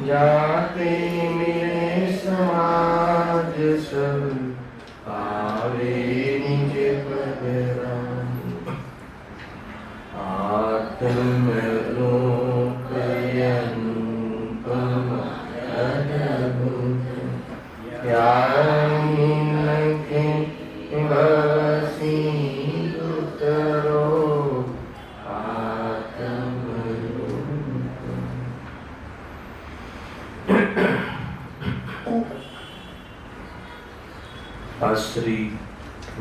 जाते मिले समाज सब आवे निज पद राम। आत्मलोक अनुपम अद्भुत ज्ञान के बसी उतरो आज श्री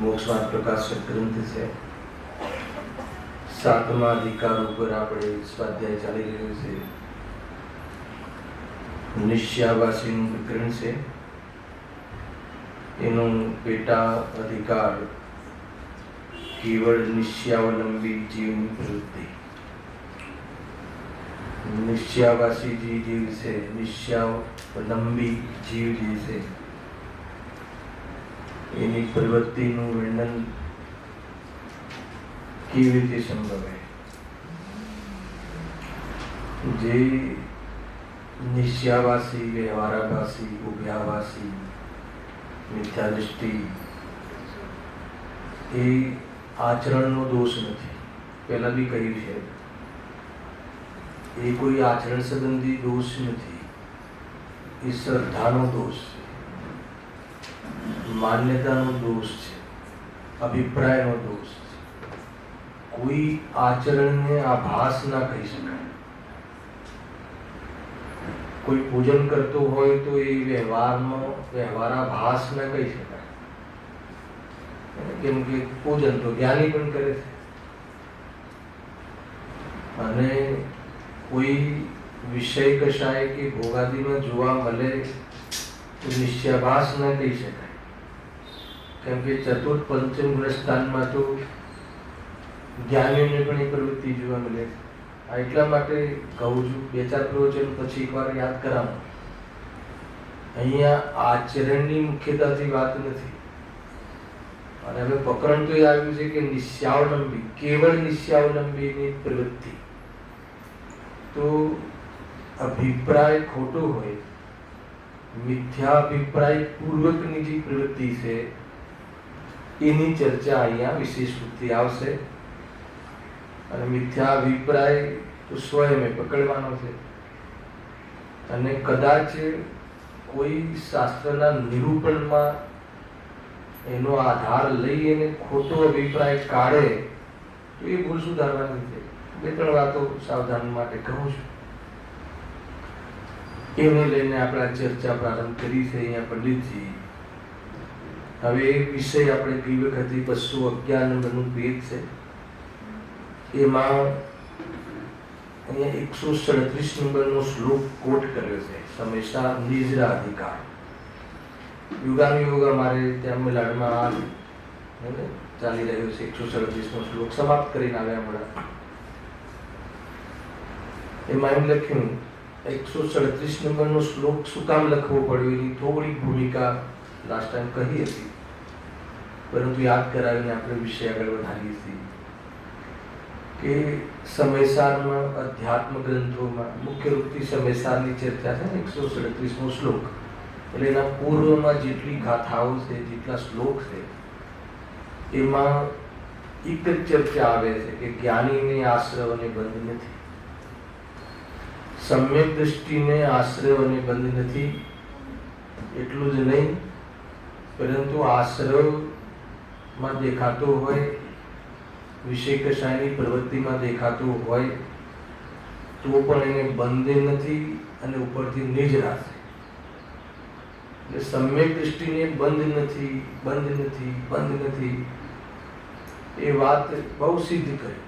मोक्षमार्ग प्रकाशक ग्रंथ से 7मा अधिकार पर આપણે સ્વાધ્યાય ચાલી રહ્યો છે। નિશ્યાવાસીનું વિકરણ છે, એનો પેટા અધિકાર કેવળ નિશ્યાવલંબી જીવની પ્રવૃત્તિ। નિશ્યાવાસી જીવ છે, નિશ્યાવલંબી જીવ જે છે એની પ્રવૃત્તિનું વર્ણન કેવી રીતે સંભવે? જે નિશ્યાવાસી, વ્યવહારાભાસી, ઉભયાભાસી, મિથ્યાદૃષ્ટિ એ આચરણનો દોષ નથી। પહેલા બી કહ્યું છે, એ કોઈ આચરણ સંબંધી દોષ નથી, એ શ્રદ્ધાનો દોષ છે, માન્યતાનો દોષ છે, અભિપ્રાયનો દોષ છે। કોઈ આચરણને આભાસ ના કહી શકાય। કોઈ પૂજન કરતો હોય તો એ વ્યવહારાભાસ ના કહી શકાય, કેમ કે પૂજન તો જ્ઞાની પણ કરે છે। અને કોઈ વિષય કશાય કે ભોગાદિમાં જોવા મળે તો નિશ્ચયાભાસ ના કહી શકાય, કેમ કે ચતુર્થ પંચમ ગુણસ્થાનમાં તો જ્ઞાનીઓને પણ એ પ્રવૃત્તિ જોવા મળે છે। આ એટલા માટે કહું છું, 2-4 પ્રવચન પછી એકવાર યાદ કરાવો, અહીંયા આચરણની મુખ્યતાથી વાત નથી। અને હવે પ્રકરણ તો એ આવ્યું છે કે નિશ્યાવલંબી, કેવળ નિશ્યાવલંબીની પ્રવૃત્તિ। તો અભિપ્રાય ખોટો હોય, મિથ્યાભિપ્રાય પૂર્વકની જે પ્રવૃત્તિ છે એની ચર્ચા અહીંયા વિશેષ રૂપથી આવશે। અને મિથ્યાભિપ્રાય તો સ્વયં પકડવાનો છે, અને કદાચ કોઈ શાસ્ત્રના નિરૂપણમાં એનો આધાર લઈ અને ખોટો અભિપ્રાય કાઢે તો એ ભૂલ સુધારવાની છે। 2-3 વાતો સાવધાન માટે કહું છું, એને લઈને આપણે ચર્ચા પ્રારંભ કરી છે અહીંયા પંડિતજી। હવે એ વિષય આપણે ગઈ વખતે 211 નંબરનું પેજ છે, એમાં અહીંયા 137 નંબરનો શ્લોક કોટ કર્યો છે, સમયસા નિજરા અધિકાર। યુગાનુયોગ અમારે ત્યાં મેલાડમાં ચાલી રહ્યો છે, 137નો શ્લોક સમાપ્ત કરીને આવ્યા હમણાં। એમાં એમ લખ્યું, 137 નંબરનો શ્લોક શું કામ લખવો પડ્યો એની થોડીક ભૂમિકા લાસ્ટ ટાઈમ કહી હતી, પરંતુ યાદ કરાવીને આપણે વિષય આગળ વધારીએ છીએ કે સમયસારમાં અધ્યાત્મ ગ્રંથોમાં મુખ્ય રૂપથી સમયસારની ચર્ચા છે ને 137મો શ્લોક, એટલે એના પૂર્વમાં જેટલી ગાથાઓ છે, જેટલા શ્લોક છે, એમાં એક જ ચર્ચા આવે છે કે જ્ઞાનીને આશ્રવ અને બંધ નથી, સમ્યક દૃષ્ટિને આશ્રવ અને બંધ નથી। એટલું જ નહીં, પરંતુ આશ્રવમાં દેખાતો હોય, વિષય કશાયની પ્રવૃત્તિમાં દેખાતો હોય તો પણ એને બંધ નથી અને ઉપરથી નિજરા છે। એટલે સમ્યક દૃષ્ટિને બંધ નથી એ વાત બહુ સિદ્ધ કરી।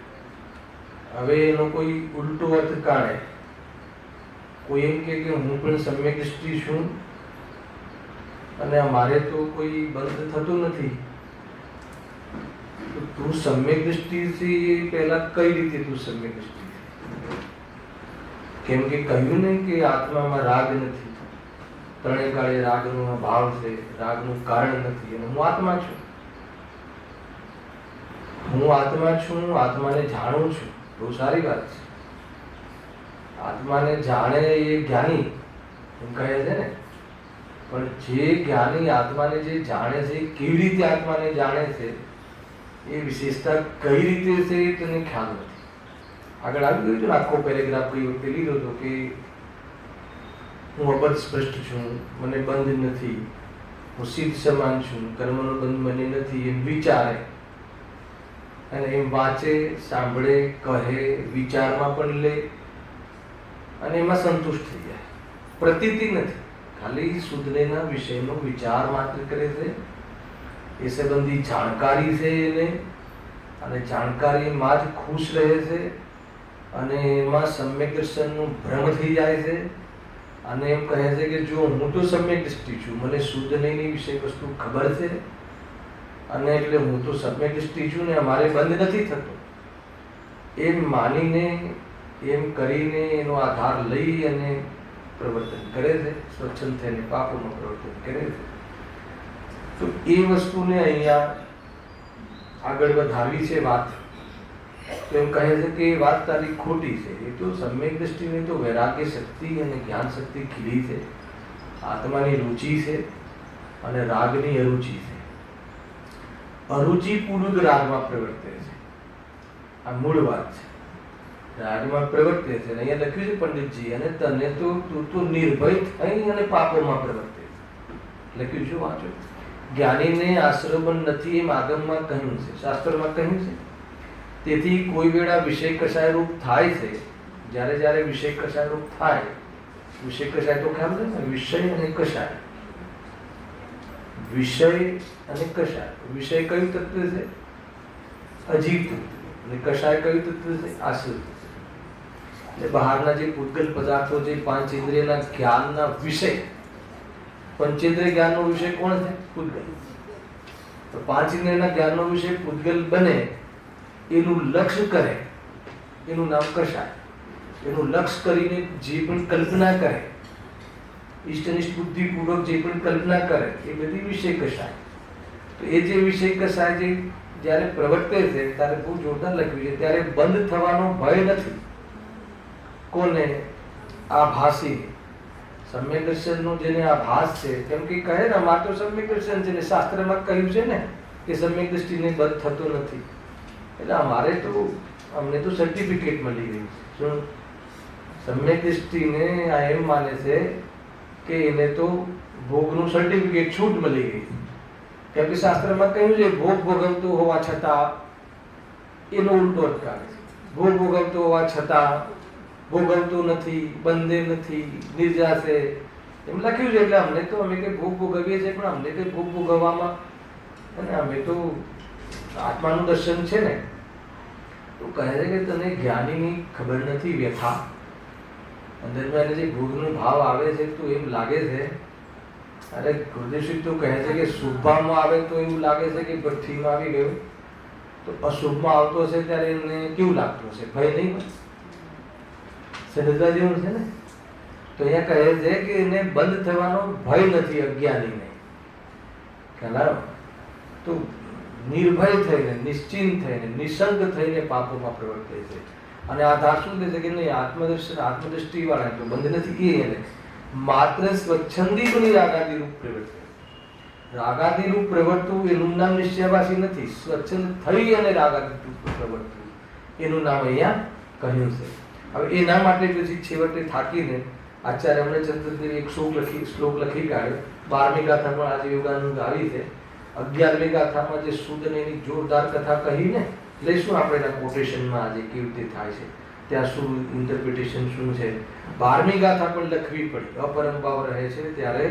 હવે એનો કોઈ ઉલટો અર્થ કાઢે, કોઈ એમ કે હું પણ સમ્યક દૃષ્ટિ છું અને અમારે તો કોઈ બંધ થતું નથી. તો તું સમ્યક દૃષ્ટિથી પહેલા કઈ રીતે તું સમ્યક દૃષ્ટિ? કેમ કે કહ્યું ને કે આત્મામાં રાગ નથી, ત્રણેય કાળે રાગનો ભાવ છે, રાગનું કારણ નથી, અને હું આત્મા છું. હું આત્મા છું, આત્માને જાણું છું. બહુ સારી વાત છે. આત્માને જાણે એ જ્ઞાની એમ કહે છે ને. પણ જે જ્ઞાની આત્માને જે જાણે છે, કેવી રીતે આત્માને જાણે છે, એ વિશેષતા કઈ રીતે છે એ તને ખ્યાલ નથી. આગળ આવી ગયું છે ને, આખો પેરેગ્રાફ કઈ વખતે લીધો હતો કે હું અબદ્ધ સ્પષ્ટ છું, મને બંધ નથી, હું સિદ્ધ સમાન છું, કર્મનો બંધ મને નથી, એમ વિચારે અને એમ વાંચે, સાંભળે, કહે, વિચારમાં પણ લે અને એમાં સંતુષ્ટ થઈ જાય. પ્રતીતિ નથી, ખાલી શુદ્ધના વિષયનો વિચાર માત્ર કરે છે. એ સંબંધી જાણકારી છે એને, અને જાણકારીમાં જ ખુશ રહે છે, અને એમાં સમ્યક દર્શનનું ભ્રમ થઈ જાય છે, અને એમ કહે છે કે જો હું તો સમ્યક દૃષ્ટિ છું, મને શુદ્ધ નહીં વિષય વસ્તુ ખબર છે, અને એટલે હું તો સમ્યક દૃષ્ટિ છું ને અમારે બંધ નથી થતો, એમ માનીને એમ કરીને એનો આધાર લઈ અને પ્રવર્તન કરે છે. સ્વચ્છંદ થઈને પાપોમાં પ્રવર્તન કરે છે. તો એ વસ્તુને અહીંયા આગળ વધારવી છે વાત. તો એમ કહે છે કે એ વાત તારી ખોટી છે. એ તો સમ્યક દૃષ્ટિની તો વૈરાગ્ય શક્તિ અને જ્ઞાન શક્તિ ખીલી છે, આત્માની રુચિ છે અને રાગની અરુચિ છે. અરુચિ પૂર્વક રાગમાં પ્રવર્તે છે. આ મૂળ વાત છે. રાગમાં પ્રવર્તે છે. અહીંયા લખ્યું છે પંડિતજી, અને તને તો તું તો નિર્ભય થઈ અને પાપોમાં પ્રવર્તે છે. લખ્યું છે, વાંચો. જ્ઞાનીને આશ્રય નથી એમ આગમમાં કહ્યું છે, શાસ્ત્રમાં કહ્યું છે. તેથી કોઈ વેળા વિષય કશાય રૂપ થાય છે. જ્યારે જ્યારે વિષય કશાય રૂપ થાય, વિષય કશાય તો ખ્યાલ છે ને, વિષય અને કશાય. વિષય અને કશાય. વિષય કયું તત્વ છે? અજીવ તત્વ. અને કશાય કયું તત્વ છે? આશ્રિત. એટલે બહારના જે પૂતગલ પદાર્થો, જે પાંચ ઇન્દ્રિયના જ્ઞાનના વિષય, પંચેન્દ્રિય જ્ઞાનનો વિષય કોણ છે? પૂતગલ. તો પાંચ ઇન્દ્રિયના જ્ઞાનનો વિષય પૂતગલ બને, એનું લક્ષ્ય કરે, એનું નામ કશાય. એનું લક્ષ્ય કરીને જે પણ કલ્પના કરે, ઇષ્ટનિષ્ઠ બુદ્ધિપૂર્વક જે પણ કલ્પના કરે, એ બધી વિષય કશાય. તો એ જે વિષય કશાય જે જ્યારે પ્રવર્તે છે, ત્યારે બહુ જોરદાર લખ્યું છે, ત્યારે બંધ થવાનો ભય નથી. કોને? આભાસી. સમ્યક દર્શનનો જેને આભાસ છે, કેમ કે કહે ને માત્ર સમ્યક દર્શન છે, ને શાસ્ત્રમાં કહ્યું છે ને કે સમ્યક દૃષ્ટિને બંધ થતો નથી. એટલે અમારે તો અમને તો સર્ટિફિકેટ મળી ગયું. શું? સમ્યક દૃષ્ટિને આ એમ માને છે કે એને તો ભોગનું સર્ટિફિકેટ, છૂટ મળી ગઈ. કેમ કે શાસ્ત્રમાં કહ્યું છે ભોગ ભોગવતો હોવા છતાં એનો ઉલટો અર્થ કાઢે છે. ભોગ ભોગવતો હોવા છતાં ભોગવતો નથી, બંધે નથી, નિર્જાશે, એમ લખ્યું છે. એટલે અમને તો અમે કે ભોગ ભોગવીએ છીએ, પણ અમને કે ભોગ ભોગવવામાં અને અમે તો આત્માનું દર્શન છે ને. તો કહે છે કે તને જ્ઞાનીની ખબર નથી વ્યથા. અંદરમાં એને જે ભોગનો ભાવ આવે છે, તો એમ લાગે છે, અરે ગુરુદેવ તો કહે છે કે શુભમાં આવે તો એવું લાગે છે કે ભઠ્ઠીમાં આવી ગયું, તો અશુભમાં આવતો હશે ત્યારે એને કેવું લાગતું હશે? ભય નહીં હોય? સમજવા જેવું છે ને. તો અહીંયા કહે છે કે એને બંધ થવાનો ભય નથી અજ્ઞાનીને. ખ્યાલ? તો નિર્ભય થઈને, નિશ્ચિંત થઈને, નિશંક થઈને પાપોમાં પ્રવર્તે છે. અને આધાર શું દે છે કે નહીં, આત્મદર્શન, આત્મદૃષ્ટિ વાળા તો બંધ નથી. એને માત્ર સ્વચ્છંદી બની રાગાદી રૂપ પ્રવર્તે. રાગાદી રૂપ પ્રવર્તવું એનું નામ નિશ્ચયવાસી નથી. સ્વચ્છંદ થઈ અને રાગાદી રૂપ પ્રવર્તવું એનું નામ અહીંયા કહ્યું છે. હવે એના માટે પછી છેવટે થાકીને આચાર્ય અમરચંદ્રદેવે એક શ્લોક લખી કાઢ્યો. 12મી ગાથા પણ આજે યોગાનંદ આવી છે. 11મી ગાથામાં જે શુદ્ધ ને એની જોરદાર કથા કહીને લઈશું આપણે એના કોટેશનમાં આજે કેવી રીતે થાય છે, ત્યાં શું ઇન્ટરપ્રિટેશન શું છે. 12મી ગાથા પણ લખવી પડી. અપરંભાવ રહે છે ત્યારે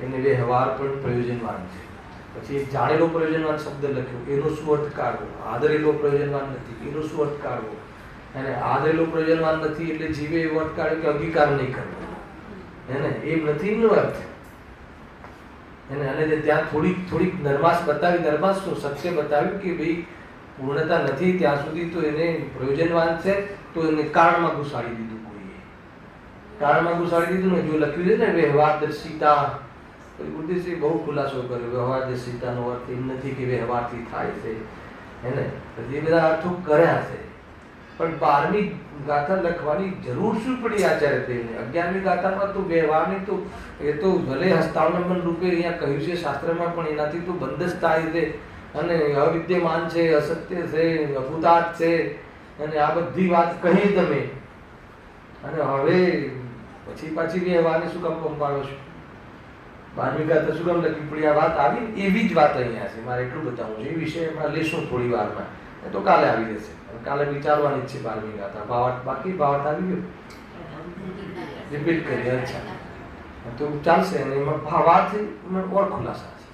એને વ્યવહાર પણ પ્રયોજનવાન છે. પછી એક જાણેલો પ્રયોજનવાન શબ્દ લખ્યો, એનો શું અર્થ કાઢવો. આદરેલો પ્રયોજનવાન નથી, એનો શું અર્થ કાઢવો. અને આદરેલો પ્રયોજનવાન નથી એટલે જીવે એવો અર્થ કાઢ્યો કે અંગીકાર નહીં કરવો, હે ને? એમ નથી એનો અર્થ, એને અને ત્યાં થોડીક નરમાશ બતાવી. નરમાશ શું? સત્ય બતાવ્યું કે ભાઈ પૂર્ણતા નથી ત્યાં સુધી તો એને પ્રયોજનવાન છે, તો એને કાળમાં ઘુસાડી દીધું. કોઈએ કાળમાં ઘુસાડી દીધું ને. જો લખ્યું છે ને વ્યવહારદર્શિતા, બુદ્ધિશ્રી બહુ ખુલાસો કર્યો. વ્યવહારદર્શિતાનો અર્થ એમ નથી કે વ્યવહારથી થાય છે, એને એ બધા અર્થો કર્યા છે. પણ 12મી ગાથા લખવાની જરૂર શું પડી આચાર્ય દેવને? 11મી ગાથામાં તો વ્યવહારની તો એ તો ભલે હસ્તાવલંબન રૂપે અહીંયા કહ્યું છે શાસ્ત્રમાં, પણ એનાથી તો બંધ જ થાય છે. અને અવિદ્યમાન છે, અસત્ય છે, અભૂતાર્થ છે, અને આ બધી વાત કહી તમે. અને હવે પછી પાછી વ્યવહારને શું કામ પંપાડો છો? 12મી ગાથા શું કામ લખી પડી? આ વાત આવી એવી જ વાત અહીંયા છે. મારે એટલું બતાવવું છે. એ વિષય એમાં લેશું થોડી વારમાં, એ તો કાલે આવી જશે. કાલે વિચારવાની જ છે 12મી ગાથા. ભાવાર્થ બાકી, ભાવાર્થ આવી ગયો, રિપીટ કરીએ. અચ્છા, તો ચાલશે. અને એમાં ભાવાર્થ ઓર ખુલાસા છે,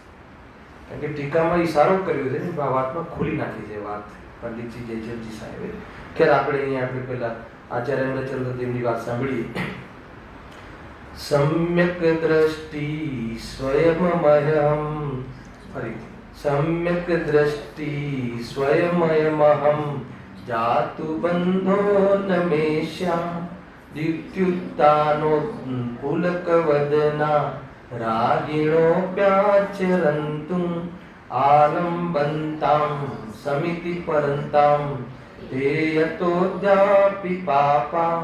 કારણ કે ટીકામાં ઈશારો કર્યો છે ને, ભાવાર્થમાં ખુલી નાખી છે વાત પંડિતજી જયચંદજી સાહેબે. ખેર આપણે અહીંયા આપણે પહેલા આચાર્ય અમૃતચંદ્રદેવની વાત સાંભળીએ. સમ્યક દ્રષ્ટિ સ્વયમમહમ, ફરીથી સમ્યક દ્રષ્ટિ સ્વયમયમહમ જાતુ બંધો નમેશ્યામ દિત્યુત્તાનો પુલકવદના રાગિણોપ્યાચરંતુ આલંબંતામ સમિતિ પરંતામ તે યતોદ્યાપિ પાપા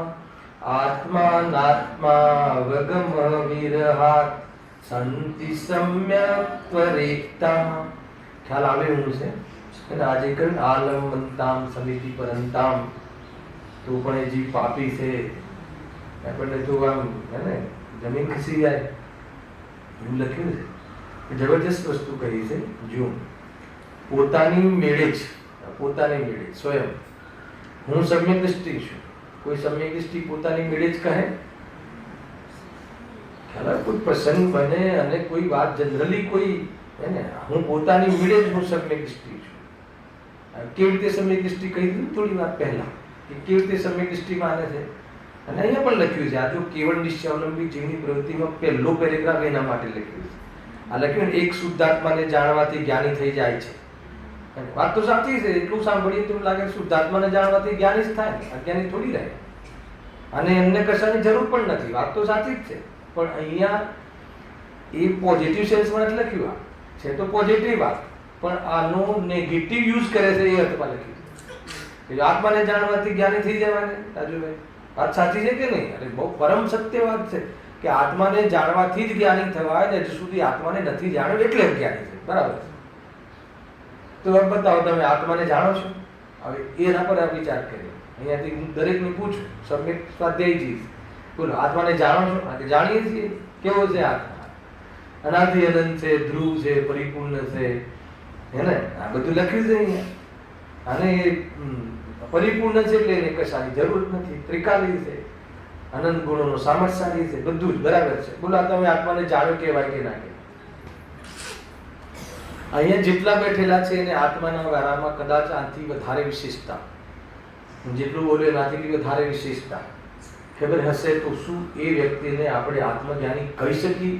આત્માનાત્મા વગમ વિરહાત સંતિ સમ્યક ત્વરેકતા. ખ્યાલ આવે એવું છે કે આજે કરીને આલંબંતામ સમિતિ પરંતામ, તો પણ એ જીવ પાપી છે. આપણને તો આમ હે ને જમીન ખસી જાય એવું લખ્યું છે. જબરજસ્ત વસ્તુ કહી છે. જો પોતાની મેળે જ, પોતાની મેળે સ્વયં હું સમ્યક દ્રષ્ટિ છું. કોઈ સમ્યક દ્રષ્ટિ પોતાની મેળે જ કહે? ખ્યાલ? કોઈ પ્રસંગ બને અને કોઈ વાત જનરલી કોઈ હે ને હું પોતાની મેળે જ હું સમ્યક દ્રષ્ટિ છું. કેવી રીતે સમ્યક દ્રષ્ટિ કહી દીધું થોડી વાર પહેલા, કે કેવી રીતે સમ્યક દ્રષ્ટિ માને છે. અને અહીંયા પણ લખ્યું છે. આ જો કેવળ નિશ્ચયાવલંબી જીવની પ્રવૃત્તિમાં પહેલો પેરેગ્રાફ એના માટે લખ્યું છે. આ લખ્યું ને એક શુદ્ધાત્માને જાણવાથી જ્ઞાની થઈ જાય છે. વાત તો સાચી છે. એટલું સાંભળીએ તો લાગે શુદ્ધાત્માને જાણવાથી જ્ઞાની જ થાય, અજ્ઞાની થોડી રહે. અને એમને કશાની જરૂર પણ નથી. વાત તો સાચી જ છે. પણ અહીંયા એ પોઝિટિવ સેન્સમાં જ લખ્યું. આ છે તો પોઝિટિવ વાત, પણ આનો નેગેટિવ યુઝ કરે છે એ અર્થમાં લખ્યું છે. આત્માને જાણવાથી જ્ઞાની થઈ જવાને. રાજુભાઈ વાત સાચી છે કે નહીં? અરે બહુ પરમ સત્ય વાત છે કે આત્માને જાણવાથી જ જ્ઞાની થવાય ને. હજુ સુધી આત્માને નથી જાણ્યો એટલે જ્ઞાની છે. બરાબર છે. તો બતાવો તમે આત્માને જાણો છો? હવે એના પર વિચાર કરીએ. અહીંયાથી હું દરેકને પૂછું, સમ્યક સ્વાધ્યાયજી, બોલો આત્માને જાણો છો? આ કે જાણીએ છીએ. કેવો છે આત્મા? અનાદિ અનંત છે, ધ્રુવ છે, પરિપૂર્ણ છે, હે ને? આ બધું લખ્યું છે અહીંયા. અને પરિપૂર્ણ છે એટલે એને કશાની જરૂર નથી. ત્રિકાલી છે, અનંત ગુણોનો સામર્થ્યશાળી છે, બધું જ બરાબર છે. બોલો તમે આત્માને જાણો કહેવાય કે ના કહેવાય? અહીંયા જેટલા બેઠેલા છે એને આત્માના વારામાં કદાચ આથી વધારે વિશેષતા, જેટલું બોલ્યો એનાથી વધારે વિશેષતા ખબર હશે તો શું એ વ્યક્તિને આપણે આત્મજ્ઞાની કહી શકીએ?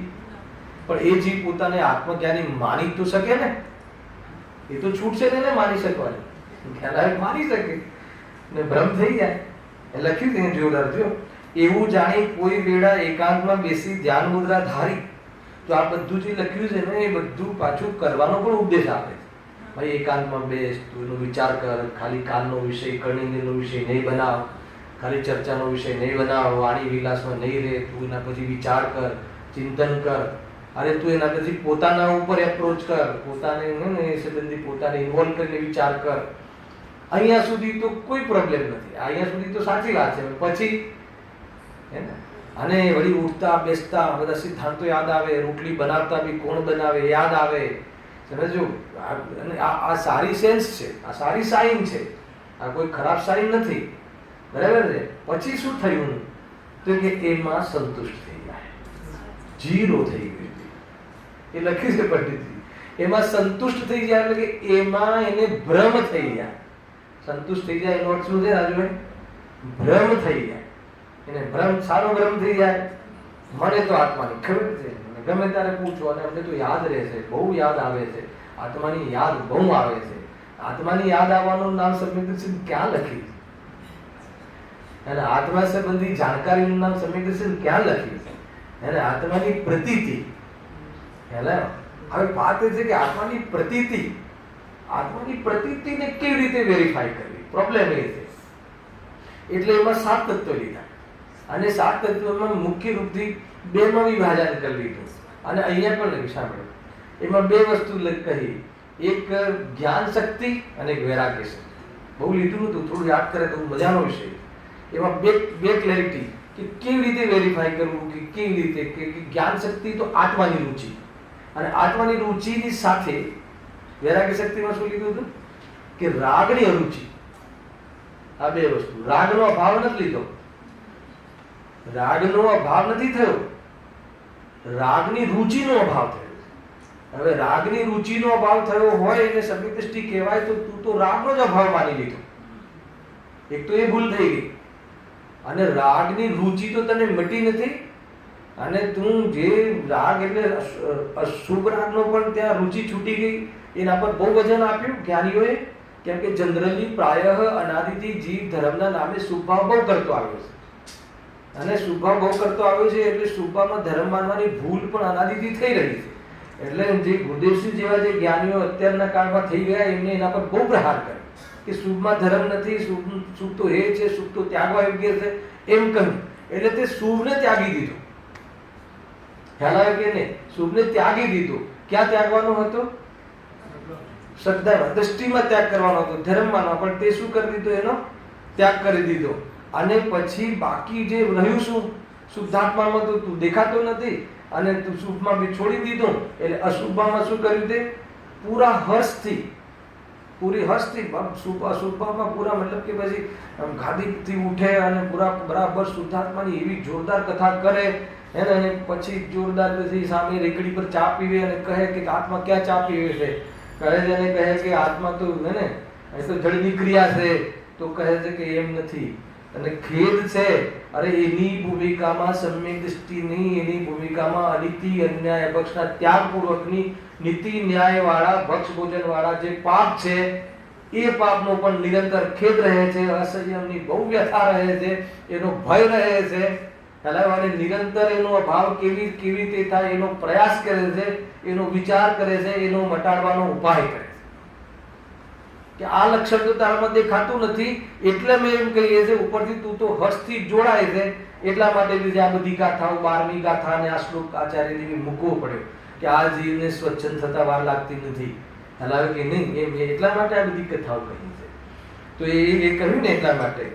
પણ એ જીવ પોતાને આત્મજ્ઞાની માની તો શકે ને? એ તો છૂટ છે ને માની શકવાની. ખ્યાલ આવે? માની શકે ને ભ્રમ થઈ જાય. એ લખ્યું છે જોરદાર. જો એવું જાણી કોઈ વેળા એકાંતમાં બેસી ધ્યાન મુદ્રા ધારી. તો આ બધું જે લખ્યું છે ને એ બધું પાછું કરવાનો પણ ઉપદેશ આપે છે. ભાઈ એકાંતમાં બેસ, તું એનો વિચાર કર. ખાલી કાલનો વિષય, કર્ણેન્દ્રિયનો વિષય નહીં બનાવ, ખાલી ચર્ચાનો વિષય નહીં બનાવ, વાણી વિલાસમાં નહીં રહે. તું એના પછી વિચાર કર, ચિંતન કર. અરે તું એના પછી પોતાના ઉપર એપ્રોચ કર, પોતાને એ સંબંધી પોતાને ઇન્વોલ્વ કરીને વિચાર કર. અહીંયા સુધી તો કોઈ પ્રોબ્લેમ નથી. અહીંયા સુધી તો સાચી વાત છે. પછી હે ને અને વળી ઉઠતા બેસતા બધા સિદ્ધાંતો યાદ આવે, રોટલી બનાવતા બી કોણ બનાવે યાદ આવે. સમજો? આ સારી સેન્સ છે, આ સારી સાઇન છે, આ કોઈ ખરાબ સાઇન નથી. બરાબર છે? પછી શું થયું? તો કે એમાં સંતુષ્ટ થઈ જાય, જીરો થઈ ગયું. એ લખ્યું છે પંડિતજી. એમાં સંતુષ્ટ થઈ જાય એટલે કે એમાં એને ભ્રમ થઈ જાય. સંતુષ્ટ થઈ જાય એનો અર્થ શું છે રાજુભાઈ? ભ્રમ થઈ જાય. એને ભ્રમ, સારો ભ્રમ થઈ જાય. મને તો આત્માની ખબર છે, મને ગમે ત્યારે પૂછો અને અમને તો યાદ રહે છે, બહુ યાદ આવે છે, આત્માની યાદ બહુ આવે છે. આત્માની યાદ આવવાનું નામ સમ્યક દર્શન ક્યાં લખી છે? અને આત્મા સંબંધી જાણકારીનું નામ સમ્યક દર્શન ક્યાં લખી છે? અને આત્માની પ્રતીતિ. હવે વાત એ છે કે આત્માની પ્રતીતિને કેવી રીતે વેરીફાઈ કરવી, પ્રોબ્લેમ એ છે. એટલે એમાં 7 તત્વ લીધા અને 7 તત્વમાં મુખ્ય રૂપથી 2 માં વિભાજન કરી લીધું. અને અહીંયા પણ લખ્યું, સાંભળો, એમાં 2 વસ્તુ કહી, એક જ્ઞાન શક્તિ અને એક વૈરાગ્ય શક્તિ. બહુ લીધું નતું, થોડું યાદ કરે તો મજાનો વિષય. એમાં બે ક્લેરિટી કે કેવી રીતે વેરીફાઈ કરવું, કે કેવી રીતે કે જ્ઞાન શક્તિ તો આત્માની રુચિ, અને આત્માની રુચિની સાથે વૈરાગ્ય શક્તિમાં શું લીધું હતું કે રાગની અરુચિ. આ 2 વસ્તુ. રાગનો અભાવ નથી લીધો, રાગનો અભાવ નથી થયો, રાગની રુચિનો અભાવ થયો. હવે રાગની રુચિનો અભાવ થયો હોય એટલે સમ્યક દ્રષ્ટિ કહેવાય તો તું તો રાગનો જ અભાવ માની લીધો. એક તો એ ભૂલ થઈ ગઈ. અને રાગની રુચિ તો તને મટી નથી, અને તું જે રાગ એટલે અશુભ રાગનો પણ ત્યાં રુચિ છૂટી ગઈ. એના પર બહુ વજન આપ્યું જ્ઞાનીઓએ, કેમ કે જનરલી પ્રાયઃ અનાદિથી જીવ ધર્મના નામે શુભ ભાવ બહુ કરતો આવ્યો છે, અને શુભ ભાવ બહુ કરતો આવ્યો છે એટલે શુભ ભાવમાં ધર્મ માનવાની ભૂલ પણ અનાદિથી થઈ રહી છે. એટલે જે ગુરુદેવસિંહ જેવા જે જ્ઞાનીઓ અત્યારના કાળમાં થઈ ગયા એમને એના પર બહુ પ્રહાર કર્યો કે શુભમાં ધર્મ નથી, શુભ તો એ છે, શુભ તો ત્યાગવા યોગ્ય છે એમ કહ્યું. એટલે તે શુભને ત્યાગી દીધો. ખ્યાલ આવ્યો કે નહીં? શુભને ત્યાગી દીધો. ક્યાં ત્યાગવાનો હતો? શ્રદ્ધામાં, દ્રષ્ટિમાં ત્યાગ કરવાનો હતો, ધર્મમાં. પણ તે શું કરી દીધો? એનો ત્યાગ કરી દીધો. અને પછી બાકી જે રહ્યું શું? શુદ્ધાત્મામાં તો તું દેખાતો નથી, અને તું શુભમાં બી છોડી દીધું. એટલે અશુભમાં શું કર્યું? તે પૂરા હર્ષથી, પૂરી હર્ષથી અશુભમાં પૂરા, મતલબ કે પછી ગાદીથી ઉઠે અને પૂરા બરાબર શુદ્ધાત્માની એવી જોરદાર કથા કરે, અને પછી જોરદાર પછી સામે રેકડી પર ચા પીવે અને કહે કે આત્મા ક્યાં ચા પીવે છે? કહે છે અને કહે કે આત્મા તો ને એ તો જળની ક્રિયા છે. તો કહે છે કે એમ નથી, અને ખેદ છે. અરે એની ભૂમિકામાં સમ્યક દૃષ્ટિની, એની ભૂમિકામાં અનિતિ અન્યાય પક્ષના ત્યાગપૂર્વકની નીતિ ન્યાય વાળા ભક્ષ ભોજન વાળા જે પાપ છે એ પાપનો પણ નિરંતર ખેદ રહે છે, અસંયમની બહુ વ્યથા રહે છે, એનો ભય રહે છે. અને નિરંતર એનો અભાવ કેવી રીતે થાય એનો પ્રયાસ કરે છે, એનો વિચાર કરે છે, એનો મટાડવાનો ઉપાય કરે છે. કે આ લક્ષણ તો તારામાં દેખાતું નથી, એટલે મેં એમ કહીએ છે ઉપરથી તું તો હર્ષથી જોડાય છે, એટલા માટે આ બધી ગાથાઓ 12મી ગાથા અને આ શ્લોક આચાર્યદેવી મૂકવો પડ્યો કે આ જીવને સ્વચ્છંદ થતા વાર લાગતી નથી. હલાવે કે નહીં, એમ એટલા માટે આ બધી કથાઓ કહી છે. તો એ કહ્યું ને એટલા માટે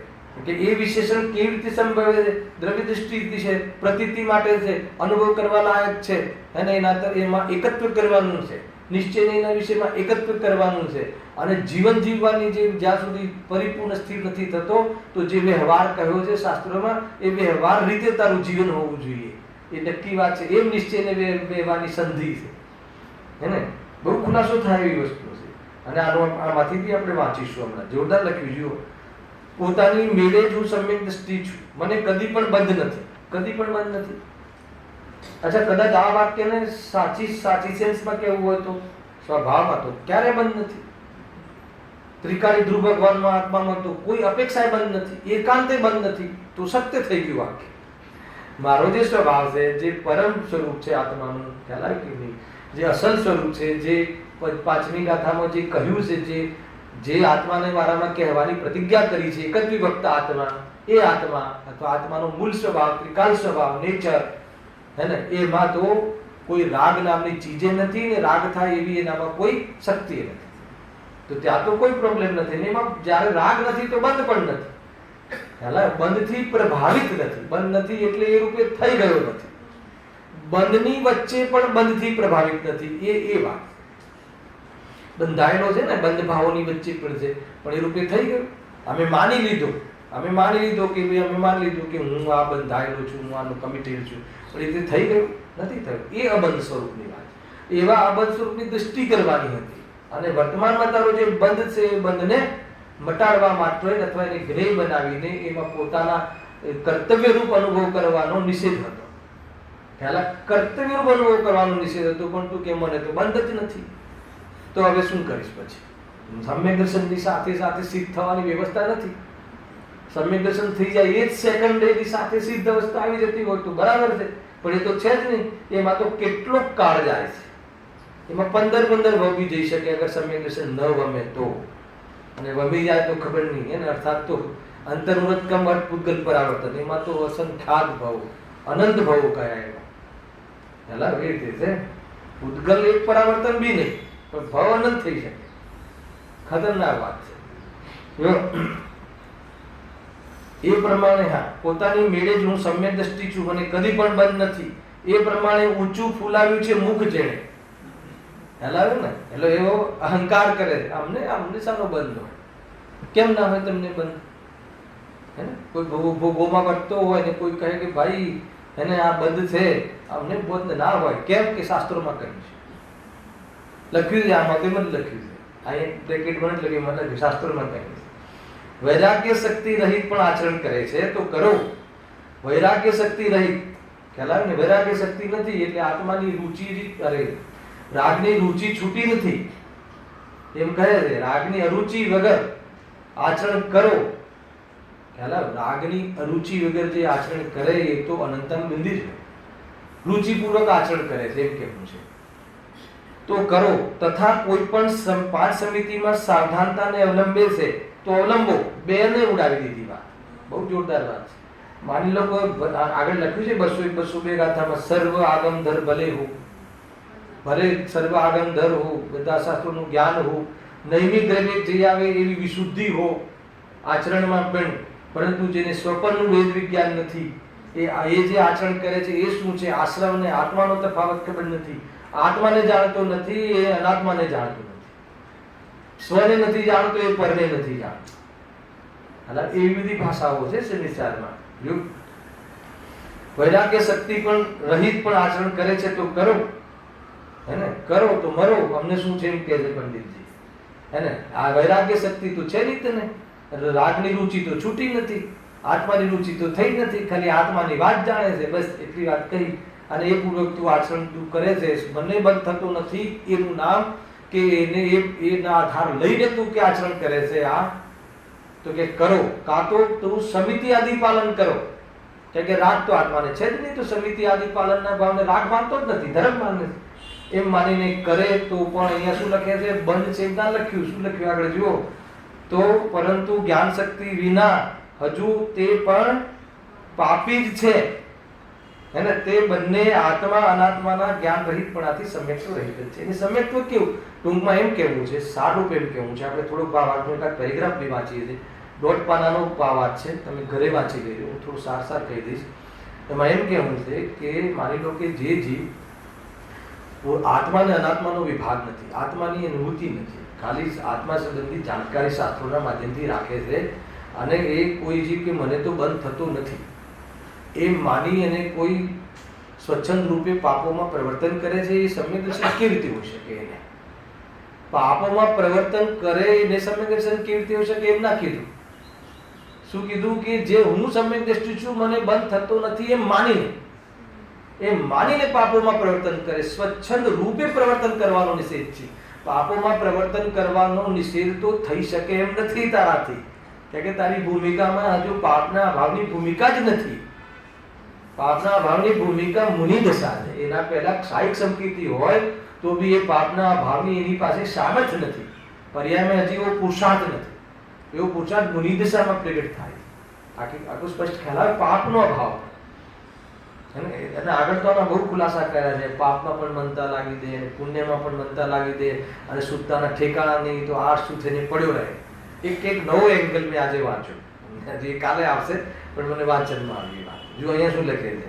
કે એ વિશેષણ કેવી રીતે સંભવે છે? દ્રવ્ય દૃષ્ટિ છે, પ્રતીતિ માટે છે, અનુભવ કરવા લાયક છે, અને એમાં એકત્વ કરવાનું છે, નિશ્ચય એના વિષયમાં એકત્વ કરવાનું છે. અને જીવન જીવવાની જે જ્યાં સુધી પરિપૂર્ણ સ્થિર નથી થતો તો જે વ્યવહાર કહ્યો છે શાસ્ત્રોમાં, એ વ્યવહાર રીતે તારું જીવન હોવું જોઈએ. એ નક્કી વાત છે. એમ નિશ્ચયને વ્યવહારની સંધિ છે, હે ને? બહુ ખુલાસો થાય એવી વસ્તુ છે. અને આમાંથી બી આપણે વાંચીશું હમણાં. જોરદાર લખ્યું. જુઓ, પોતાની મેળે જ હું સમ્યક દ્રષ્ટિ છું, મને કદી પણ બંધ નથી, કદી પણ બંધ નથી. અચ્છા, કદાચ આ વાક્યને સાચી સેન્સમાં કેવું હોય તો સ્વભાવમાં તો ક્યારે બંધ નથી. ત્રિકાળી ધ્રુવ ભગવાનમાં આત્મામાં તો કોઈ અપેક્ષાએ બંધ નથી, એકાંતે બંધ નથી. તો સત્ય થઈ ગયું વાક્ય. મારો જે સ્વભાવ છે, જે પરમ સ્વરૂપ છે આત્માનું, ખ્યાલ આવે કે નહીં? જે અસલ સ્વરૂપ છે, જે 5મી ગાથામાં જે કહ્યું છે, જે આત્માને મારામાં કહેવાની પ્રતિજ્ઞા કરી છે, એક જ વિભક્ત આત્મા, એ આત્મા અથવા આત્માનો મૂળ સ્વભાવ, ત્રિકાળ સ્વભાવ, નેચર, હે ને? એમાં તો કોઈ રાગ નામની ચીજે નથી, ને રાગ થાય એવી એનામાં કોઈ શક્તિ નથી. તો ત્યાં તો કોઈ પ્રોબ્લેમ નથી. એમાં જ્યારે રાગ નથી તો બંધ પણ નથી. બંધથી પ્રભાવિત નથી. બંધ નથી એટલે એ રૂપે થઈ ગયો નથી. બંધની વચ્ચે પણ બંધથી પ્રભાવિત નથી. એ વાત બંધાયેલો છે ને, બંધ ભાવોની વચ્ચે પણ છે, પણ એ રૂપે થઈ ગયો. અમે માની લીધો કે ભાઈ અમે માની લીધું કે હું આ બંધાયેલો છું, હું આનો કમિટેડ છું, પણ એ થઈ ગયું નથી થયું. એ અબંધ સ્વરૂપની વાત. એવા અબંધ સ્વરૂપની દૃષ્ટિ કરવાની હતી. અને વર્તમાનમાં તારો જે બંધ છે એ બંધને મટાડવા માટે અથવા એને ગ્રેય બનાવીને એમાં પોતાના કર્તવ્ય રૂપ અનુભવ કરવાનો નિષેધ હતો. પહેલા કર્તવ્ય બનવો કરવાનો નિષેધ હતો, પણ તું કે મને તો બંધ જ નથી, તો હવે શું કરીશ? પછી સમ્યક દર્શનની સાથે સાથે સિદ્ધ થવાની વ્યવસ્થા નથી. સમ્યક દર્શન થઈ જાય એ જ સેકન્ડ એની સાથે સિદ્ધ અવસ્થા આવી જતી હોય તો બરાબર છે, પણ એ તો છે જ નહીં. એમાં તો કેટલો કાળ જાય છે, એમાં 15 વમી જઈ શકે અગર સમ્યક દર્શન ન વમે તો. અને વમી જાય તો ખબર નહીં એને, અર્થાત તો અંતર્મૃતકમ પૂતગલ પરાવર્તન, એમાં તો અસંખ્યાત ભાવ, અનંત ભાવો કયા એમાં. પહેલા એ રીતે છે, પૂતગલ એક પરાવર્તન બી નહીં, પણ ભાવ અનંત થઈ શકે. ખતરનાક વાત છે. એ પ્રમાણે હા, પોતાની મેળે જ હું સમ્યક દ્રષ્ટિ છું, મને કદી પણ બંધ નથી. એ પ્રમાણે ઊંચું ફૂલાવ્યું છે મુખ જેણે. હેલાવ્યું ને, એટલે એવો અહંકાર કરે, અમને સાનો બંધ હોય? કેમ ના હોય તમને બંધ? હે ને, કોઈ ગોમાં કરતો હોય ને કોઈ કહે કે ભાઈ એને આ બંધ છે, અમને બંધ ના હોય. કેમ કે શાસ્ત્રોમાં કહ્યું છે, લખ્યું છે, આમાં તેમ જ લખ્યું છે. અહીં બ્રેકેટમાં જ લખ્યું, મતલબ શાસ્ત્રોમાં કહ્યું છે. વૈરાગ્ય શક્તિ રહિત પણ આચરણ કરે છે તો કરો. વૈરાગ્ય શક્તિ રહિત ખ્યાલ આવે ને, વૈરાગ્ય શક્તિ નથી એટલે આત્માની રુચિ, અરે રાગની રુચિ છૂટી નથી એમ કહે છે. રાગની અરુચિ વગર આચરણ કરો. ખ્યાલ આવે, રાગની અરુચિ વગર જે આચરણ કરે એ તો અનંતમ બિંદી છે. રુચિપૂર્વક આચરણ કરે છે એમ કેવું છે તો કરો. તથા કોઈ પણ 5 સમિતિમાં સાવધાનતાને અવલંબે છે તો અવલંબો. બેને ઉડાવી દીધી વાત, બહુ જોરદાર વાત છે. માની લો આગળ લખ્યું છે 201-202 ગાથામાં, સર્વ આગમધર ભલે હો, ભલે સર્વ આગમધર હો, બધા શાસ્ત્રોનું જ્ઞાન હો, નૈમિક દ્રવ્ય જે આવે એવી વિશુદ્ધિ હો આચરણમાં પણ, પરંતુ જેને સ્વપનનું વેદ વિજ્ઞાન નથી, એ જે આચરણ કરે છે એ શું છે? આશ્રમ અને આત્માનો તફાવત ખબર નથી, આત્માને જાણતો નથી, એ અનાત્માને જાણતો નથી, સ્વને નથી જાણતો, એ પરને નથી જાણતો. એટલે એવી બધી ભાષાઓ છે સંસારમાં. વૈરાગ્ય શક્તિ પણ રહિત પણ આચરણ કરે છે તો કરો, હે ને, કરો તો મરો. અમને શું છે એમ કહે છે પંડિતજી, હે ને. આ વૈરાગ્ય શક્તિ તો છે નહીં તને, રાગની રુચિ તો છૂટી નથી, આત્માની રુચિ તો થઈ નથી, ખાલી આત્માની વાત જાણે છે, બસ એટલી વાત કહી. અને એ પૂર્વક તું આચરણ તું કરે છે, બંને બંધ થતો નથી. એનું નામ કે એને એના આધાર લઈને તું કે આચરણ કરે છે આ, તો કે કરો. કાં તો તું સમિતિ આદિ પાલન કરો, કે રાગ તો આત્માને છે જ નહીં, તો સમિતિ આદિ પાલનના ભાવને રાગ માનતો જ નથી, ધર્મ માને છે એમ માનીને કરે તો પણ અહીંયા શું લખે છે? બંધ છે ના લખ્યું. શું લખ્યું આગળ જુઓ તો, પરંતુ જ્ઞાન શક્તિ વિના હજુ તે પણ પાપી જ છે, હે ને. તે બંને આત્મા અનાત્માના જ્ઞાન રહિતપણાથી સમ્યક્ત્વ રહિત છે. એને સમ્યક્ત્વ કેવું? ટૂંકમાં એમ કહેવું છે, સારું એમ કહેવું છે. આપણે થોડુંક ભાવાર્થનો એકાદ પેરેગ્રાફ બી વાંચીએ છીએ, 1.5 પાનાનો ભાવાર્થ છે, તમે ઘરે વાંચી લેજો, હું થોડું સાર કહી દઈશ. એમાં એમ કહેવું છે કે માની લો કે જે જીવ આત્મા અને અનાત્માનો વિભાગ નથી, આત્માની અનુભૂતિ નથી, ખાલી આત્મા સંબંધી જાણકારી શાસ્ત્રોના માધ્યમથી રાખે છે, અને એ કોઈ જીવ કે મને તો બંધ થતો નથી એ માની અને કોઈ સ્વચ્છંદ રૂપે પાપોમાં પ્રવર્તન કરે છે, એ સમ્યક દર્શન કેવી રીતે હોઈ શકે? એને પાપોમાં પ્રવર્તન કરે એને સમ્યક દર્શન કેવી રીતે હોઈ શકે? એમ ના કીધું. શું કીધું? કે જે હું સમ્યક દ્રષ્ટિ છું, મને બંધ થતો નથી એમ માનીને પાપોમાં પ્રવર્તન કરે. સ્વચ્છંદ રૂપે પ્રવર્તન કરવાનો નિષેધ છે. પાપોમાં પ્રવર્તન કરવાનો નિષેધ તો થઈ શકે એમ નથી તારાથી, કે તારી ભૂમિકામાં હજુ પાપના અભાવની ભૂમિકા જ નથી. પાપના અભાવની ભૂમિકા મુનિ દશા છે. એના પહેલા ક્ષાયિક સંકૃતિ હોય તો બી એ પાપના અભાવની એની પાસે સામર્થ્ય નથી, પર્યાયમાં હજી એવો પુરુષાર્થ નથી. એવો પુરુષાર્થ મુનિ દશામાં પ્રગટ થાય. આખું સ્પષ્ટ ખ્યાલ આવે પાપનો અભાવ. અને આગળ તો બહુ ખુલાસા કર્યા છે. પાપમાં પણ મનતા લાગી દે, પુણ્યમાં પણ મનતા લાગી દે, અને શુદ્ધતાના ઠેકાણા નહીં તો આ શું થઈને પડ્યો રહે. એક નવો એંગલ મેં આજે વાંચ્યો, હજી કાલે આવશે પણ મને વાંચનમાં આવી વાત. જો અહીંયા શું લખે છે,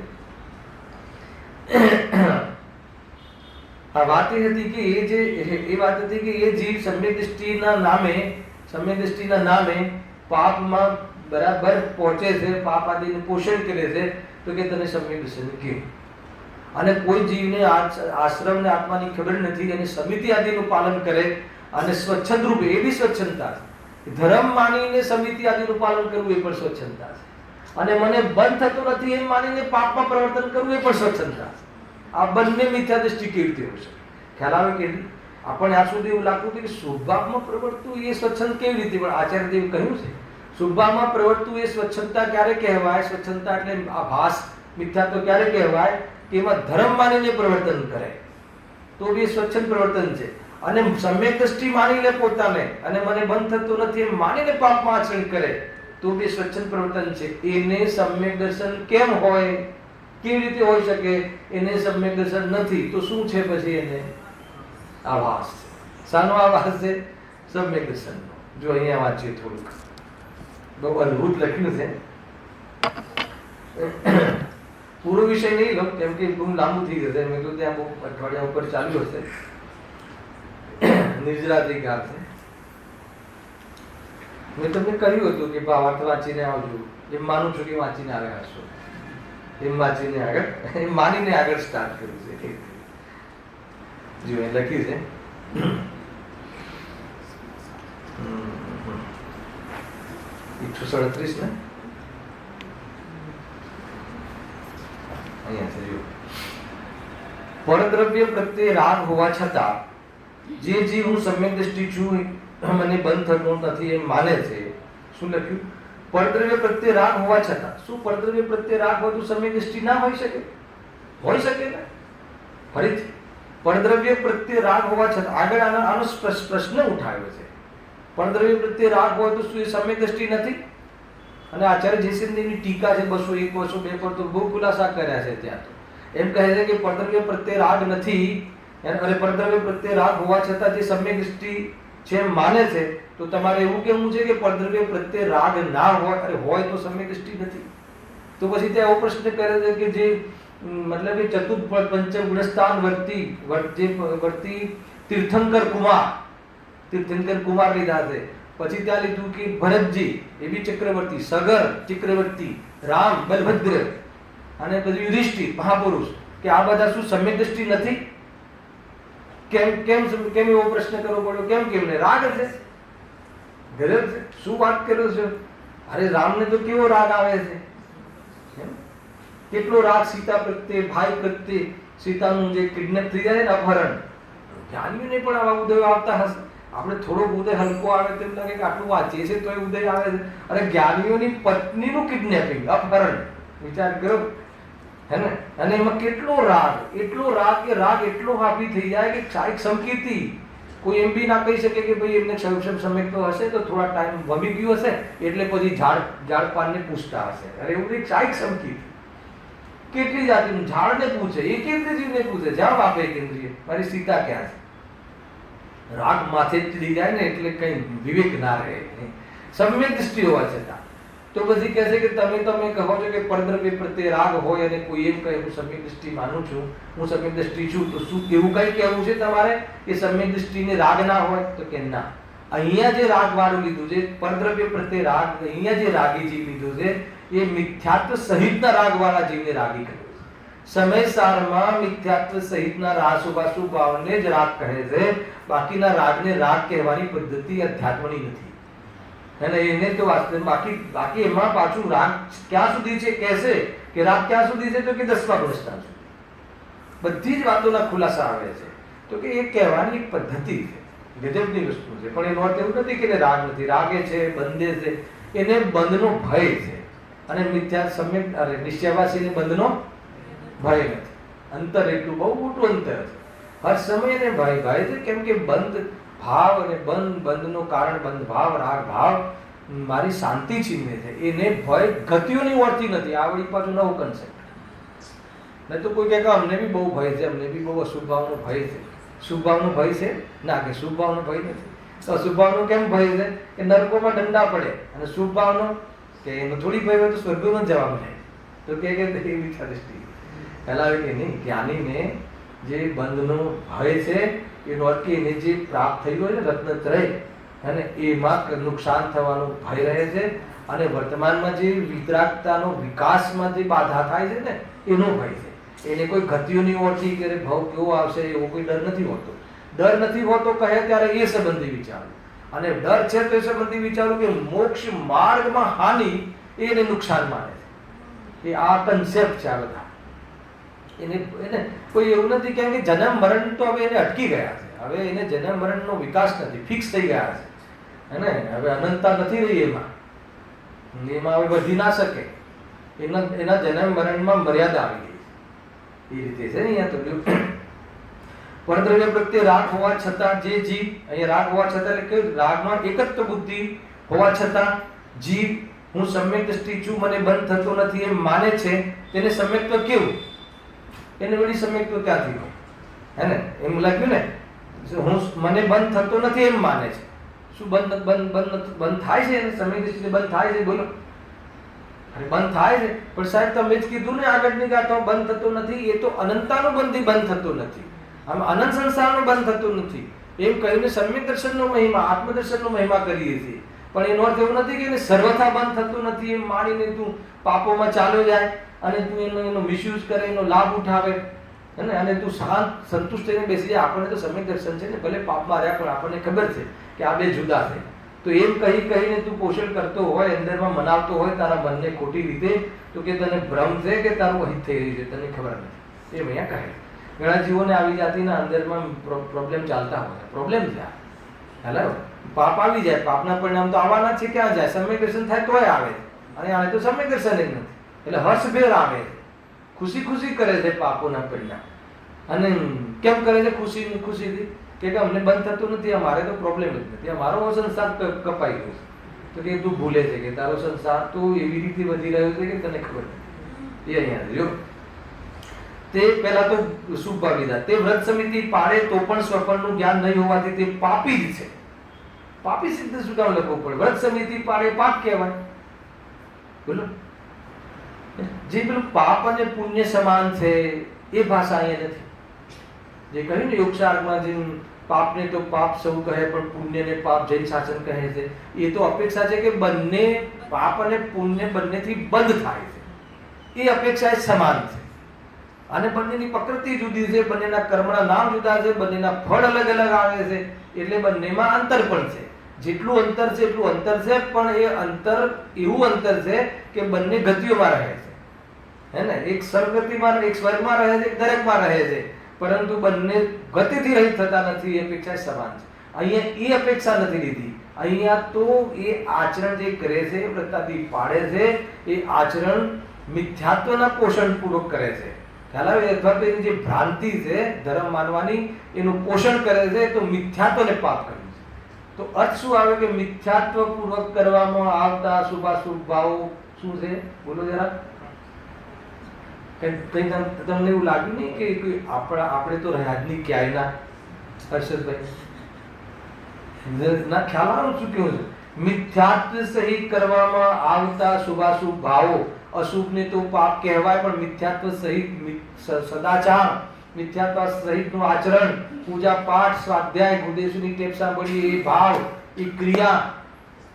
આ વાત એ હતી કે એ વાત હતી કે એ જીવ સમ્યક દ્રષ્ટિના નામે પાપમાં બરાબર પહોંચે છે, પાપ આદિનું પોષણ કરે છે, તો કે તને સમ્યક દર્શન કેવું? અને કોઈ જીવને આશ્રમ ને આત્માની ખબર નથી અને સમિતિ આદિનું પાલન કરે અને સ્વચ્છંદ રૂપે, એ બી સ્વચ્છંદતા છે. ધર્મ માનીને સમિતિ આદિનું પાલન કરવું એ પણ સ્વચ્છંદતા છે. અને મને બંધ થતું નથી એમ માનીને પાપમાં પ્રવર્તન કરવું એ પણ સ્વચ્છંદતા છે. આ બંને મિથ્યા દ્રષ્ટિ કેવી રીતે હોય શકે? ખ્યાલ આવે કે આપણને આ સુધી એવું લાગતું હતું કે શુભાવમાં પ્રવર્તવું એ સ્વચ્છંદ કેવી રીતે? પણ આચાર્યદેવે કહ્યું છે શુભાવમાં પ્રવર્તવું એ સ્વચ્છંદતા ક્યારે કહેવાય? સ્વચ્છંદતા એટલે આભાસ. મિથ્યા તો ક્યારે કહેવાય કે એમાં ધર્મ માનીને પ્રવર્તન કરે તો એ સ્વચ્છંદ પ્રવર્તન છે. અને સમ્યક દ્રષ્ટિ માની લે પોતાને અને મને બંધ થતું નથી એમ માનીને પાપમાં આચરણ કરે તો બી સ્વચ્છંદ પ્રવર્તન છે. એને સમ્યક દર્શન કેમ હોય? કેવી રીતે હોઈ શકે? એને સમ્યક દર્શન નથી તો શું છે પછી? એને આભાસ છે. શાનો આભાસ છે? સમ્યક દર્શનનો. જો અહીંયા વાંચીએ થોડુંક, બહુ અદ્ભુત લખ્યું છે. પૂરો વિષય નહીં લો કેમ કે બહુ લાંબુ થઈ જશે. મેં તો ત્યાં બહુ અઠવાડિયા ઉપર ચાલ્યું હશે. નિર્જરાધિકાર છે. મેં તમને કહ્યું હતું કે ભાવાર્થ વાંચીને આવજો. એમ માનું છું કે વાંચીને આવ્યા હશો. એમ વાંચીને આગળ એમ માનીને આગળ સ્ટાર્ટ કર્યું છે. જો એ લખ્યું છે 137 ને અહીંયા છે જો. પરદ્રવ્ય પ્રત્યે રાગ હોવા છતાં જે જીવ હું સમ્યક દ્રષ્ટિ છું મને બંધ થતો નથી એમ માને છે. શું લખ્યું? પરદ્રવ્ય પ્રત્યે રાગ હોવા છતાં. શું પરદ્રવ્ય પ્રત્યે રાગ હોય તો સમ્યક દ્રષ્ટિ ના હોઈ શકે? હોઈ શકે ને. ફરીથી પરદ્રવ્ય પ્રત્યે રાગ હોવા છતાં આગળ આનો પ્રશ્ન ઉઠાવ્યો છે. પરદ્રવ્ય પ્રત્યે રાગ હોય તો શું એ સમ્યક દ્રષ્ટિ નથી? અને આચાર્ય જયસિંહની ટીકા છે 201 202 પર તો બહુ ખુલાસા કર્યા છે. ત્યાં તો એમ કહે છે કે પરદ્રવ્ય પ્રત્યે રાગ નથી અને પરદ્રવ્ય પ્રત્યે રાગ હોવા છતાં જે સમ્યક દ્રષ્ટિ છે એમ માને છે તો તમારે એવું કેવું છે કે પરદ્રવ્ય પ્રત્યે રાગ ના હોય તો સમ્યક દ્રષ્ટિ નથી. તો પછી ત્યાં એવો પ્રશ્ન કરે છે કે જે મતલબ કે ચતુર્થ પંચ ગુણસ્થાન વર્તી તીર્થંકર કુમાર લીધા છે. પછી ત્યાં લીધું કે ભરતજી એવી ચક્રવર્તી, સગર ચક્રવર્તી, રામ બલભદ્ર અને પછી યુધિષ્ઠિર મહાપુરુષ કે આ બધા શું સમ્યક દ્રષ્ટિ નથી? કેમ કેમ કેમ એવો પ્રશ્ન કરવો પડ્યો? કેમ ને રાગ છે, ગરજ છે. શું વાત કરો છો? અરે રામને તો કેવો રાગ આવે છે, કેટલો રાગ સીતા પ્રત્યે, ભાઈ પ્રત્યે. સીતાનું જે કિડનેપ થઈ જાય ને અપહરણ, જ્ઞાનીઓને પણ આવા ઉદય આવતા હશે. આપણે થોડોક ઉદય હલકો આવે તેમ લાગે કે આટલું વાંચીએ છે તો એ ઉદય આવે છે. અરે જ્ઞાનીઓની પત્નીનું કિડનેપિંગ, અપહરણ, વિચાર કરો હે ને. અને એમાં કેટલો રાગ, એટલો રાગ કે રાગ એટલો હાવી થઈ જાય કે એક સંકીર્તિ કોઈ એમ બી ના કહી શકે કે ભાઈ એમને સમ્યક તો હશે તો થોડા ટાઈમ વમી ગયું હશે એટલે પછી ઝાડ પાનને પૂછતા હશે. અરે એવું એક સાઈક સંકીર્તિ કેટલી જાતિનું ઝાડને પૂછે, એક ઇન્દ્રિયજીવને પૂછે, જવાબ આપે એક ઇન્દ્રિય મારી સીતા ક્યાં છે. રાગ માથે ચડી જાય ને એટલે કઈ વિવેક ના રહે. સમ્યક દૃષ્ટિ હોવા છતાં તો પછી કહે છે કે તમે કહો છો કે પરદ્રવ્ય પ્રત્યે રાગ હોય અને કોઈ એમ કહે હું સમ્યક દૃષ્ટિ માનું છું, હું સમ્યક દૃષ્ટિ છું, તો શું એવું કઈ કહેવું છે તમારે કે સમ્યક દૃષ્ટિને રાગ ના હોય? તો કે ના. અહીંયા જે રાગ વાળું લીધું છે પરદ્રવ્ય પ્રત્યે રાગ, અહીંયા જે રાગી જીવ લીધું છે એ મિથ્યાત્વ સહિતના રાગ વાળા જીવને રાગી કહે છે. સમય સારમાં મિથ્યાત્વ સહિતના રાસુભાસુ ભાવને જ રાગ કહે છે. બાકીના રાગને રાગ કહેવાની પદ્ધતિ અધ્યાત્મની નથી. અને એને તો બાકી એમાં પાછું રાગ ક્યાં સુધી છે કહેશે કે રાગ ક્યાં સુધી છે તો કે 10મા ગુણસ્થાન સુધી. બધી જ વાતોના ખુલાસા આવે છે. તો કે એ કહેવાની એક પદ્ધતિ છે, ગજબની વસ્તુ છે. પણ એનો અર્થ એવું નથી કે રાગ નથી. રાગે છે, બંધે છે, એને બંધનો ભય છે. અને મિથ્યા સમ્યક નિશ્ચયવાસીને બંધનો ભય નથી. અંતર એટલું બહુ મોટું અંતર છે. હર સમય એને ભય છે. કેમ કે બંધ ભાવ અને બંધનું કારણ બંધ ભાવ, રાગ ભાવ મારી શાંતિ છીનવે છે. એને ભય ગતિઓની ઓળતી નથી. આ વળી પાછું નવું કન્સેપ્ટ. નહીં તો કોઈ કહે કે અમને બી બહુ ભય છે, અમને બી બહુ અશુભ ભાવનો ભય છે. શુભ ભાવનો ભય છે ના, કે શુભ ભાવનો ભય નથી. તો અશુભ ભાવનો કેમ ભય છે કે નરકોમાં દંડા પડે. અને શુભ ભાવનો કે એનો થોડી ભય હોય તો સ્વર્ગમાં જવા મળે. તો કે એવી દ્રષ્ટિ ફેલાવે કે નહીં. જ્ઞાનીને જે બંધનો ભય છે એનો અર્થ કે એને જે પ્રાપ્ત થયું હોય ને રત્નત્રય, અને એમાં નુકસાન થવાનો ભય રહે છે. અને વર્તમાનમાં જે વિતરાગતાનો વિકાસમાં જે બાધા થાય છે ને એનો ભય છે. એને કોઈ ગતિઓની ઓળખી કે ભાવ કેવો આવશે એવો કોઈ ડર નથી હોતો. ડર નથી હોતો કહે ત્યારે એ સંબંધી વિચારો, અને ડર છે તો એ સંબંધી વિચારો કે મોક્ષ માર્ગમાં હાનિ એને નુકસાન માને છે. એ આ કન્સેપ્ટ છે આ બધા. એને એને કોઈ એવું નથી કેમ કે જન્મ મરણ તો હવે એને અટકી ગયા છે. હવે એને જન્મ મરણનો વિકાસ નથી, ફિક્સ થઈ ગયા છે. હે ને? હવે અનંતતા નથી રહી એમાં હવે વધી ના શકે. એના જન્મ મરણમાં મર્યાદા આવી ગઈ. એ રીતે છે ને અહીંયા તો પરદ્રવ્ય પ્રત્યે રાગ હોવા છતાં જે જીવ, અહીંયા રાગ હોવા છતાં એટલે કે રાગમાં એકત્વ બુદ્ધિ હોવા છતાં જીવ હું સમ્યક દ્રષ્ટિ છું, મને બંધ થતો નથી એમ માને છે, તેને સમ્યક્ત્વ કેવું? એને વળી સમ્યક્ત્વ ક્યાંથી હોય? હે ને? એમ લખ્યું ને, હું મને બંધ થતો નથી એમ માને છે. શું બંધ થાય છે? એને સમ્યક દ્રષ્ટિ બંધ થાય છે? બોલો. અરે બંધ થાય છે, પણ સાહેબ તમે જ કીધું ને આગળની ગાથામાં બંધ થતો નથી. એ તો અનંતાનો બંધી બંધ થતો નથી, આમ અનંત સંસારનો બંધ થતો નથી એમ કહીને સમ્યક દર્શનનો મહિમા, આત્મદર્શનનો મહિમા કરીએ છીએ. પણ એનો અર્થ એવો નથી કે એને સર્વથા બંધ થતું નથી એમ માનીને તું પાપોમાં ચાલ્યો જાય અને તું એનો મિસયુઝ કરે, એનો લાભ ઉઠાવે અને તું શાંત સંતુષ્ટ થઈને બેસી જાય. આપણને તો સમ્યક દર્શન છે ને, ભલે પાપમાં રહ્યા પણ આપણને ખબર છે કે આ બે જુદા છે. તો એમ કહીને તું પોષણ કરતો હોય, અંદરમાં મનાવતો હોય તારા મનને ખોટી રીતે, તો કે તને ભ્રમ છે કે તારું અહિત થઈ રહ્યું છે, તને ખબર નથી. એ અહીંયા કહે ઘણા જીવોને આવી જાતિના અંદરમાં પ્રોબ્લેમ ચાલતા હોય. પ્રોબ્લેમ છે હેલો, પાપ આવી જાય, પાપના પરિણામ તો આવવાના છે. ક્યાં જાય? સમ્યક દર્શન થાય તોય આવે, અને આવે તો સમ્યક દર્શન જ નથી. એટલે હર્ષભેર આવે, ખુશી ખુશી કરે છે પાપોના પરિણામ. અને કેમ કરે છે? ખુશીથી કે અમને બંધ થતું નથી, અમારે તો પ્રોબ્લેમ જ નથી, અમારો સંસાર કપાઈ ગયો છે. તો કે તું ભૂલે છે કે તારો સંસાર તો એવી રીતે વધી રહ્યો છે કે તને ખબર નથી. એ અહીંયા જો તે પહેલા તો શુભ ભાવીદા, તે વ્રત સમિતિ પાળે તો પણ સ્વપનનું જ્ઞાન નહીં હોવાથી તે પાપી જ છે. પાપી સિદ્ધ શું કામ લખવું પડે? વ્રત સમિતિ પાળે પાપ કહેવાય. બોલો, જે પેલું પાપ અને પુણ્ય સમાન છે એ ભાષા અહીંયા નથી. જે કહ્યું ને યોગશાસ્ત્રમાં, જે પાપને તો પાપ સૌ કહે પણ પુણ્યને પાપ જૈન શાસન કહે છે, એ તો અપેક્ષા છે કે બંને પાપ અને પુણ્ય બંનેથી બંધ થાય છે. એ અપેક્ષા સમાન છે. અને બંનેની પ્રકૃતિ જુદી છે, બંનેના કર્મના નામ જુદા છે, બંનેના ફળ અલગ અલગ આવે છે, એટલે બંનેમાં અંતર પણ છે. જેટલું અંતર છે એટલું અંતર છે, પણ એ અંતર એવું અંતર છે કે બંને ગતિઓમાં રહે છે. હે ને? એક સર્વગતિમાં, એક સ્વર્ગમાં રહે છે, એક નરકમાં રહે છે, પરંતુ બંને ગતિથી રહિત થતા નથી. એ અપેક્ષા સમાન છે. અહીંયા એ અપેક્ષા નથી લીધી. અહીંયા તો એ આચરણ જે કરે છે, વ્રતાદી પાડે છે, એ આચરણ મિથ્યાત્વના પોષણ પૂર્વક કરે છે. ખ્યાલ આવે? અથવા તો એની જે ભ્રાંતિ છે ધર્મ માનવાની, એનું પોષણ કરે છે, તો મિથ્યાત્વને પાપ કર્યું છે. તો અર્થ શું આવે કે મિથ્યાત્વ પૂર્વક કરવામાં આવતા શુભાશુભ ભાવો શું છે? બોલો જરા. તમને એવું લાગ્યું નહીં કે આપણે તો રહ્યા જ નહીં ક્યાંયના? હર્ષદભાઈ ના ખ્યાલ આવે શું કેવું છે? મિથ્યાત્વ સહિત કરવામાં આવતા શુભાશુભ ભાવો, અશુભને તો પાપ કહેવાય, પણ મિથ્યાત્વ સહિત સદાચાર, મિથ્યાત્વ સહિતનું આચરણ, પૂજા પાઠ, સ્વાધ્યાય, ગુરુદેવની ટેપ સાંભળી, એ ભાવ, એ ક્રિયા,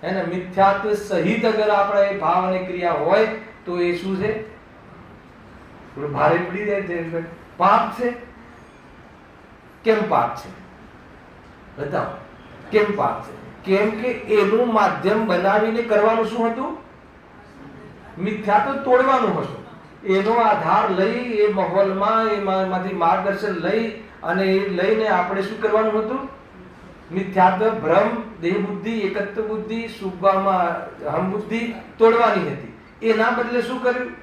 હે ને? મિથ્યાત્વ સહિત અગર આપણે એ ભાવ અને ક્રિયા હોય તો એ શું છે? ભારે પડી જાય છે. પાપ છે. કેમ પાપ છે? બતાવો કેમ પાપ છે? કેમ કે એનું માધ્યમ બનાવીને કરવાનું શું હતું? મિથ્યાત્વ તોડવાનું હતું. એનો આધાર લઈ, એ માહોલમાં એમાંથી માર્ગદર્શન લઈ અને એ લઈને આપણે શું કરવાનું હતું? મિથ્યાત્વ, ભ્રમ, દેહ બુદ્ધિ, એકત્વ બુદ્ધિ, શુભમાં અહમ બુદ્ધિ તોડવાની હતી. એના બદલે શું કર્યું?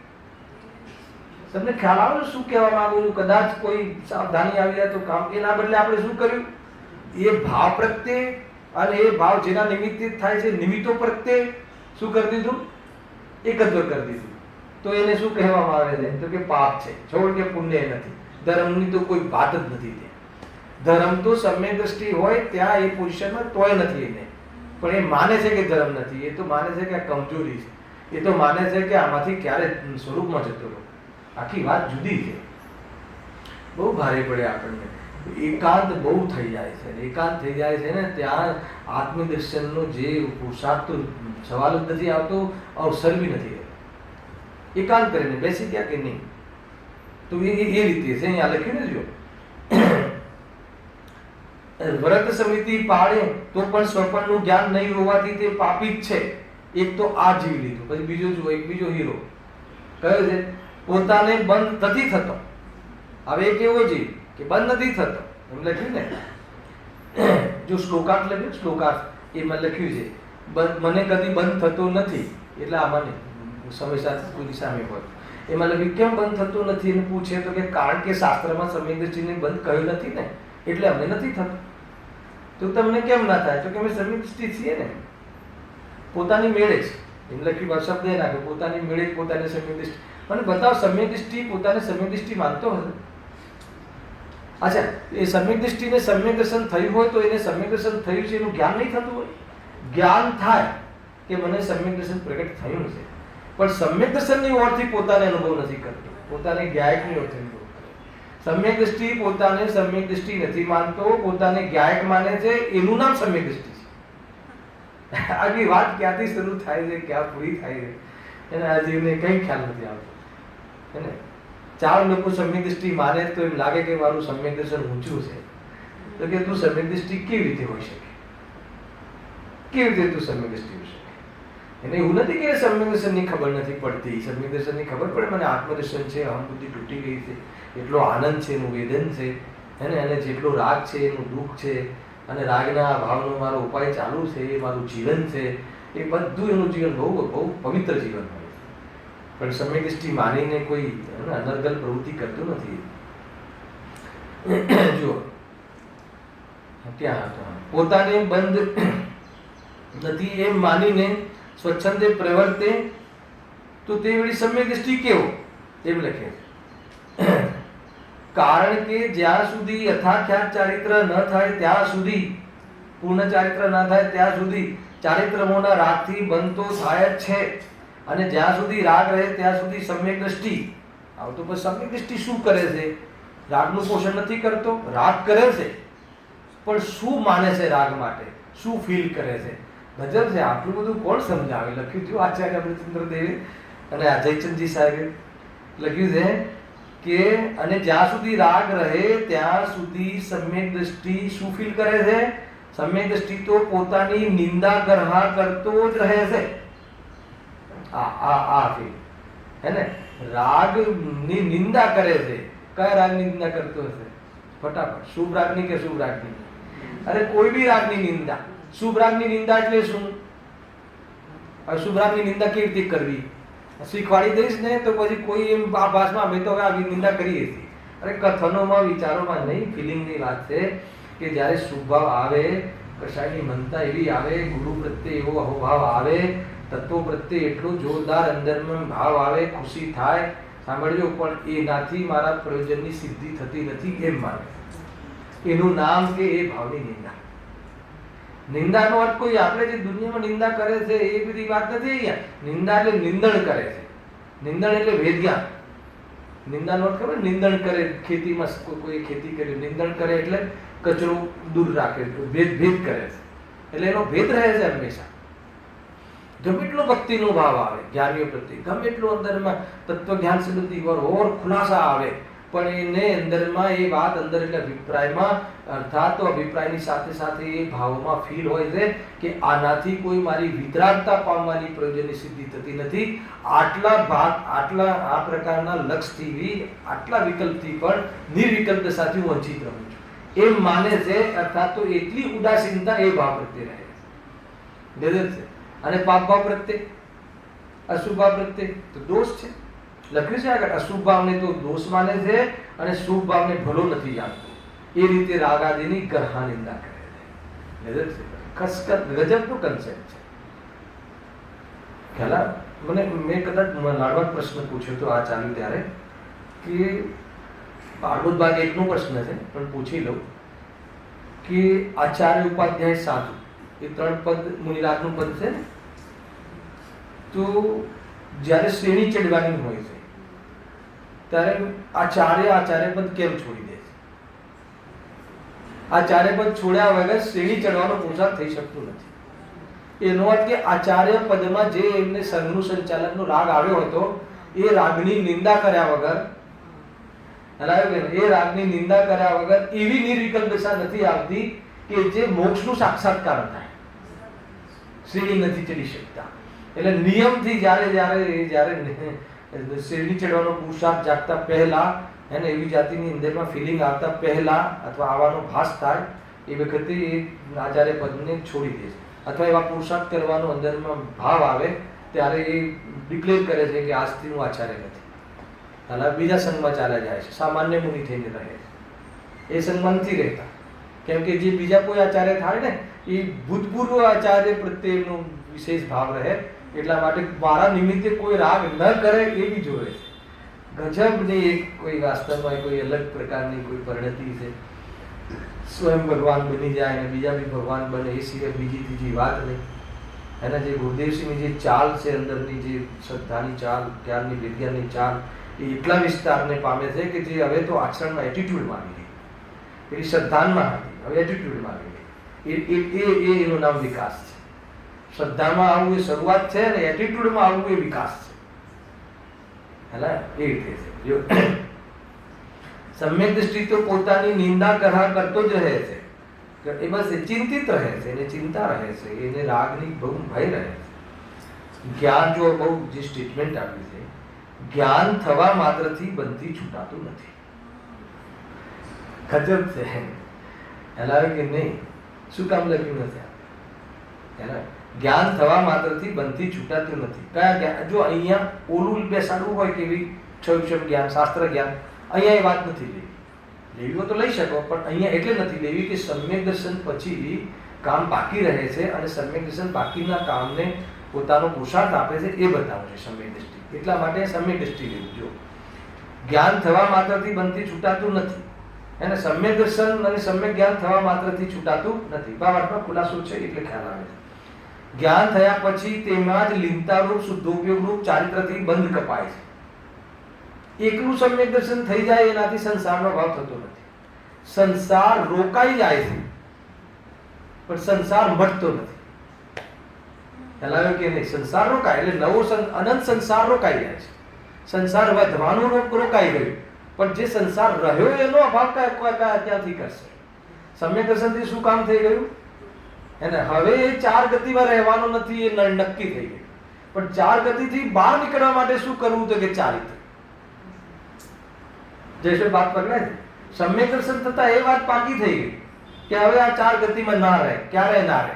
તમને ખ્યાલ આવે શું કહેવા માંગુ છું? કદાચ કોઈ સાવધાની આવી જાય તો કામ. એના બદલે આપણે શું કર્યું? એ ભાવ પ્રત્યે અને એ ભાવ જેના નિમિત્તે થાય છે, નિમિત્તો પ્રત્યે શું કરી દીધું? એકત્વ કરી દીધું. તો એને શું કહેવામાં આવે છે? તો કે પાપ છે. છોડ કે પુણ્ય નથી. ધર્મની તો કોઈ વાત જ નથી. ધર્મ તો સમ્યક દ્રષ્ટિ હોય ત્યાં એ પોઝિશનમાં તોય નથી એને, પણ એ માને છે કે ધર્મ નથી. એ તો માને છે કે આ કમજોરી છે. એ તો માને છે કે આમાંથી ક્યારે સ્વરૂપમાં જતો રહો. આખી વાત જુદી છે. બહુ ભારે પડે આપણને. એકાંત બહુ થઈ જાય છે. એકાંત થઈ જાય છે ને ત્યાં આત્મદર્શનનો જે પુરુષાર્થ સવાલ જ નથી આવતો, અવસર બી નથી રહેતો. એકાંત કરીને બેસી ગયા કે નહીં, તો એ રીતે છે. અહીંયા લખ્યું ને, જો વ્રત સમિતિ પાળે તો પણ સ્વપનનું જ્ઞાન નહીં હોવાથી તે પાપી જ છે. એક તો આ જીવ લીધું, પછી બીજો જુઓ, એક બીજો હીરો કયો છે? પોતાને બંધ નથી થતો. હવે એક એવો જીવ કે બંધ નથી થતો, એમ લખ્યું ને, જો શ્લોકાર્થ લખ્યું, શ્લોકાર્થ એમાં લખ્યું છે મને કદી બંધ થતો નથી, એટલે આમાં સમય સાથે કોઈની સામે હોય એમાં લખ્યું કેમ બંધ થતો નથી એને પૂછે તો કે કારણ કે શાસ્ત્રમાં સમ્યક દ્રષ્ટિને બંધ કહ્યું નથી ને, એટલે અમને નથી થતું. તો તમને કેમ ના થાય? તો કે અમે સમ્યક દ્રષ્ટિ છીએ ને, પોતાની મેળે જ, એમ લખ્યું શબ્દ એ નાખ્યો, પોતાની મેળે જ પોતાની સમ્યક દ્રષ્ટિ. મને બતાવો સમ્યક દ્રષ્ટિ પોતાને સમ્યક દ્રષ્ટિ માનતો હશે? અચ્છા, એ સમ્યક દ્રષ્ટિને સમ્યક દર્શન થયું હોય તો એને સમ્યક દર્શન થયું છે એનું જ્ઞાન નહીં થતું હોય? જ્ઞાન થાય કે મને સમ્યક દર્શન પ્રગટ થયું છે, પણ સમ્યક દર્શનની ઓરથી પોતાને અનુભવ નથી કરતો, પોતાને જ્ઞાયકની ઓરથી અનુભવ કરે. સમ્યક દ્રષ્ટિ પોતાને સમ્યક દ્રષ્ટિ નથી માનતો, પોતાને જ્ઞાયક માને છે, એનું નામ સમ્યક દ્રષ્ટિ છે. આની વાત ક્યાંથી શરૂ થાય છે, ક્યાં પૂરી થાય છે, એને આ જીવને કંઈ ખ્યાલ નથી આવતો. હે ને? ચાર લોકો સમ્યક દ્રષ્ટિ માને તો એમ લાગે કે મારું સમ્યક દર્શન ઊંચું છે. તો કે તું સમ્યક દ્રષ્ટિ કેવી રીતે હોઈ શકે? કેવી રીતે તું સમ્યક દ્રષ્ટિ હોઈ શકે? એને એવું નથી કે સમ્યક દર્શનની ખબર નથી પડતી, સમ્યક દર્શનની ખબર પડે, મને આત્મદર્શન છે, અહમ બુદ્ધિ તૂટી ગઈ છે, એટલો આનંદ છે, એનું વેદન છે, એને અને જેટલો રાગ છે એનું દુઃખ છે, અને રાગના ભાવનો મારો ઉપાય ચાલુ છે, એ મારું જીવન છે, એ બધું એનું જીવન બહુ બહુ પવિત્ર જીવન હોય. પણ સમ્યક દ્રષ્ટિ માનીને કોઈ અનર્ગલ પ્રવૃત્તિ કરતું નથી. જુઓ ક્યાં હતો, પોતાને બંધ નથી એમ માનીને સ્વચ્છંદે પ્રવર્તે તો તે વળી સમ્યક દ્રષ્ટિ કેવો? એમ લખે. કારણ કે જ્યાં સુધી યથાખ્યાત ચારિત્ર ન થાય ત્યાં સુધી, પૂર્ણ ચારિત્ર ન થાય ત્યાં સુધી ચારિત્રમોના રાગથી બંધ તો થાય જ છે, અને જ્યાં સુધી રાગ રહે ત્યાં સુધી સમ્યક દ્રષ્ટિ. આવ તો પછી સમ્યક દ્રષ્ટિ શું કરે છે? રાગનું પોષણ નથી કરતો, રાગ કરે છે, પણ શું માને છે રાગ માટે, શું ફીલ કરે છે? ગજબ છે. આટલું બધું કોણ સમજાવે? લખ્યું હતું આચાર્ય અમૃતચંદ્ર દેવે અને અજયચંદજી સાહેબે લખ્યું છે કે અને જ્યાં સુધી રાગ રહે ત્યાં સુધી સમ્યક દ્રષ્ટિ શું ફીલ કરે છે? સમ્યક દ્રષ્ટિ તો પોતાની નિંદા ગરહા કરતો જ રહે છે. આ ફીલ હે ને, રાગની નિંદા કરે છે. કયા રાગની નિંદા કરતો હશે? ફટાફટ, શુભ રાગની કે શુભ રાગની? અરે કોઈ બી રાગની નિંદા. શુભ રાગની નિંદા એટલે શું? અશુભ રાગની નિંદા કેવી રીતે કરવી શીખવાડી દઈશ ને તો પછી કોઈ એમ આ ભાષમાં અમે તો આવી નિંદા કરીએ છીએ. અરે કથનોમાં, વિચારોમાં નહીં, ફિલિંગની વાત છે કે જ્યારે શુભ ભાવ આવે, કશાયની મનતા એવી આવે, ગુરુ પ્રત્યે એવો અહોભાવ આવે, તત્વો પ્રત્યે એટલો જોરદાર અંદરમાં ભાવ આવે, ખુશી થાય, સાંભળજો, પણ એનાથી મારા પ્રયોજનની સિદ્ધિ થતી નથી એમ માને, એનું નામ કે એ ભાવની નિંદા. નિંદાનો અર્થ કોઈ આપણે જે દુનિયામાં નિંદા કરે છે એ બધી વાત નથી અહીંયા. નિંદા એટલે નિંદણ કરે છે. નિંદણ એટલે વેદજ્ઞાન. નિંદાનો અર્થ ખબર? નિંદણ કરે, ખેતીમાં કોઈ ખેતી કરી નિંદણ કરે એટલે કચરો દૂર રાખે, ભેદ કરે છે, એટલે એનો ભેદ રહે છે હંમેશા. ગમે એટલો ભક્તિનો ભાવ આવે જ્ઞાનીઓ પ્રત્યે, ગમે એટલો અંદરમાં તત્વજ્ઞાન સંબંધી ઓર ખુલાસા આવે, પણ એને અંદરમાં એ વાત અંદર એટલે અભિપ્રાયમાં, અર્થાત તો અભિપ્રાયની સાથે સાથે એ ભાવમાં ફીલ હોય છે કે આનાથી કોઈ મારી વિતરાગતા પામવાની પ્રયોજનની સિદ્ધિ થતી નથી. આટલા ભાગ, આટલા આ પ્રકારના લક્ષથી, આટલા વિકલ્પથી પણ નિર્વિકલ્પ દશાથી હું વંચિત રહું છું એમ માને છે. અર્થાત તો એટલી ઉદાસીનતા એ ભાવ પ્રત્યે રહે છે. અને પાપ ભાવ પ્રત્યે, અશુભ ભાવ પ્રત્યે તો દોષ છે. લખ્યું છે આગળ, અશુભ ભાવને તો દોષ માને છે અને શુભ ભાવને ભલો નથી જાણતો. એ રીતે રાગ આદિની ગરહા નિંદા કરે છે. ગજબનો કન્સેપ્ટ છે. ખ્યાલ? મેં કદાચ લાડવા પ્રશ્ન પૂછ્યો તો આ ચાલ્યું ત્યારે કે ભાગવત ભાગ 1 નો પ્રશ્ન છે, પણ પૂછી લઉં કે આચાર્ય ઉપાધ્યાય સાધુ, એ 3 પદ મુનિરાગનું પદ છે ને, તો જ્યારે શ્રેણી ચડવાની હોય છે ત્યારે આચાર્ય પદ કેમ છોડી દે છે? આચાર્ય પદ છોડ્યા વગર શ્રેણી ચડવાનો પુરુષાર્થ થઈ શકતું નથી. એનો અર્થ કે આચાર્ય પદમાં જે એમને સંઘનું સંચાલનનો રાગ આવ્યો હતો એ રાગની નિંદા કર્યા વગર, એ રાગની નિંદા કર્યા વગર એવી નિર્વિકલ્પ દશા નથી આવતી કે જે મોક્ષનું સાક્ષાત્કાર થાય. શ્રેણી નથી ચડી શકતા. એટલે નિયમથી જ્યારે શ્રેણી ચડવાનો પુરુષાર્થ જાગતા પહેલા એને એવી જાતિની અંદરમાં ફિલિંગ આવતા પહેલા અથવા આવવાનો ભાસ થાય એ વખતે એ આચાર્ય પદને છોડી દે છે, અથવા એવા પુરુષાર્થ કરવાનો અંદરમાં ભાવ આવે ત્યારે એ ડિક્લેર કરે છે કે આજથી હું આચાર્ય નથી, અને બીજા સંઘમાં ચાલ્યા જાય છે, સામાન્ય મુનિ થઈને રહે છે. એ સંઘમાં નથી રહેતા, કેમ કે જે બીજા કોઈ આચાર્ય થાય ને એ ભૂતપૂર્વ આચાર્ય પ્રત્યેનો વિશેષ ભાવ રહે, એટલા માટે મારા નિમિત્તે કોઈ રાગ ન કરે એ બી જોવે છે. ગજબની એક કોઈ વાસ્તવમાં કોઈ અલગ પ્રકારની કોઈ પરિણતિ છે. સ્વયં ભગવાન બની જાય અને બીજા બી ભગવાન બને એ સિવાય બીજી ત્રીજી વાત નહીં. એના જે ગુરુદેવસિંહની જે ચાલ છે, અંદરની જે શ્રદ્ધાની ચાલ, જ્ઞાનની વિજ્ઞાનની ચાલ, એ એટલા વિસ્તારને પામે છે કે જે હવે તો આચરણમાં એટીટ્યુડમાં આવી ગઈ. એની શ્રદ્ધામાં હતી, હવે એટીટ્યુડમાં આવી ગઈ. એનું નામ વિકાસ છે. શ્રદ્ધામાં આવવું એ શરૂઆત છે અને એટીટ્યુડમાં આવવું એ વિકાસ છે. હેલા એ રીતે છે. જો સમ્યક દ્રષ્ટિ તો પોતાની નિંદા કરતો જ રહે છે, એ બસ ચિંતિત રહે છે, એને ચિંતા રહે છે, એને રાગની બહુ ભય રહે છે. જ્ઞાન જો બહુ જે સ્ટેટમેન્ટ આપી છે, જ્ઞાન થવા માત્રથી બંધી છૂટાતું નથી. ગજબ છે. હેલા કે નહીં, શું કામ લખ્યું નથી? હેલા જ્ઞાન થવા માત્રથી બંધી છૂટાતું નથી. કયા જ્ઞાન? જો અહીંયા ઓલું બેસાડવું હોય કે ક્ષય જ્ઞાન, શાસ્ત્ર જ્ઞાન, અહીંયા એ વાત નથી લેવી. લેવી હોય તો લઈ શકો, પણ અહીંયા એટલે નથી લેવી કે સમ્યક દર્શન પછી કામ બાકી રહે છે અને સમ્યક દર્શન બાકીના કામને પોતાનો પુરુષાર્થ આપે છે, એ બતાવું છે સમ્યક દ્રષ્ટિ. એટલા માટે સમ્યક દ્રષ્ટિ લેવું. જો જ્ઞાન થવા માત્રથી બંધી છૂટાતું નથી, એને સમ્યક દર્શન અને સમ્યક જ્ઞાન થવા માત્રથી છૂટાતું નથી. ભાવાર્થમાં ખુલાસો છે એટલે ખ્યાલ આવે છે. જ્ઞાન થયા પછી તેમાં જ લીનતારૂપ શુદ્ધોપયોગરૂપ ચારિત્રથી બંધ કપાય છે. એકલું સમ્યક દર્શન થઈ જાય એનાથી સંસારનો ભાવ થતો નથી. સંસાર રોકાઈ જાય છે પણ સંસાર મટતો નથી. ખ્યાલ કે નહીં? સંસાર રોકાય એટલે નવો અનંત સંસાર રોકાઈ જાય છે. સંસાર વધવાનું રોકાઈ ગયું, પણ જે સંસાર રહ્યો એનો અભાવ ક્યાંથી કરશે? સમ્યક દર્શનથી શું કામ થઈ ગયું? એને હવે એ ચાર ગતિમાં રહેવાનો નથી, એ નક્કી થઈ ગયું. પણ ચાર ગતિથી બહાર નીકળવા માટે શું કરવું? તો કે ચારિત્ર. જૈસે વાત પકડાય છે. સમ્યક દર્શન થતા એ વાત પાકી થઈ ગઈ કે હવે આ ચાર ગતિમાં ના રહે, ક્યારે ના રહે.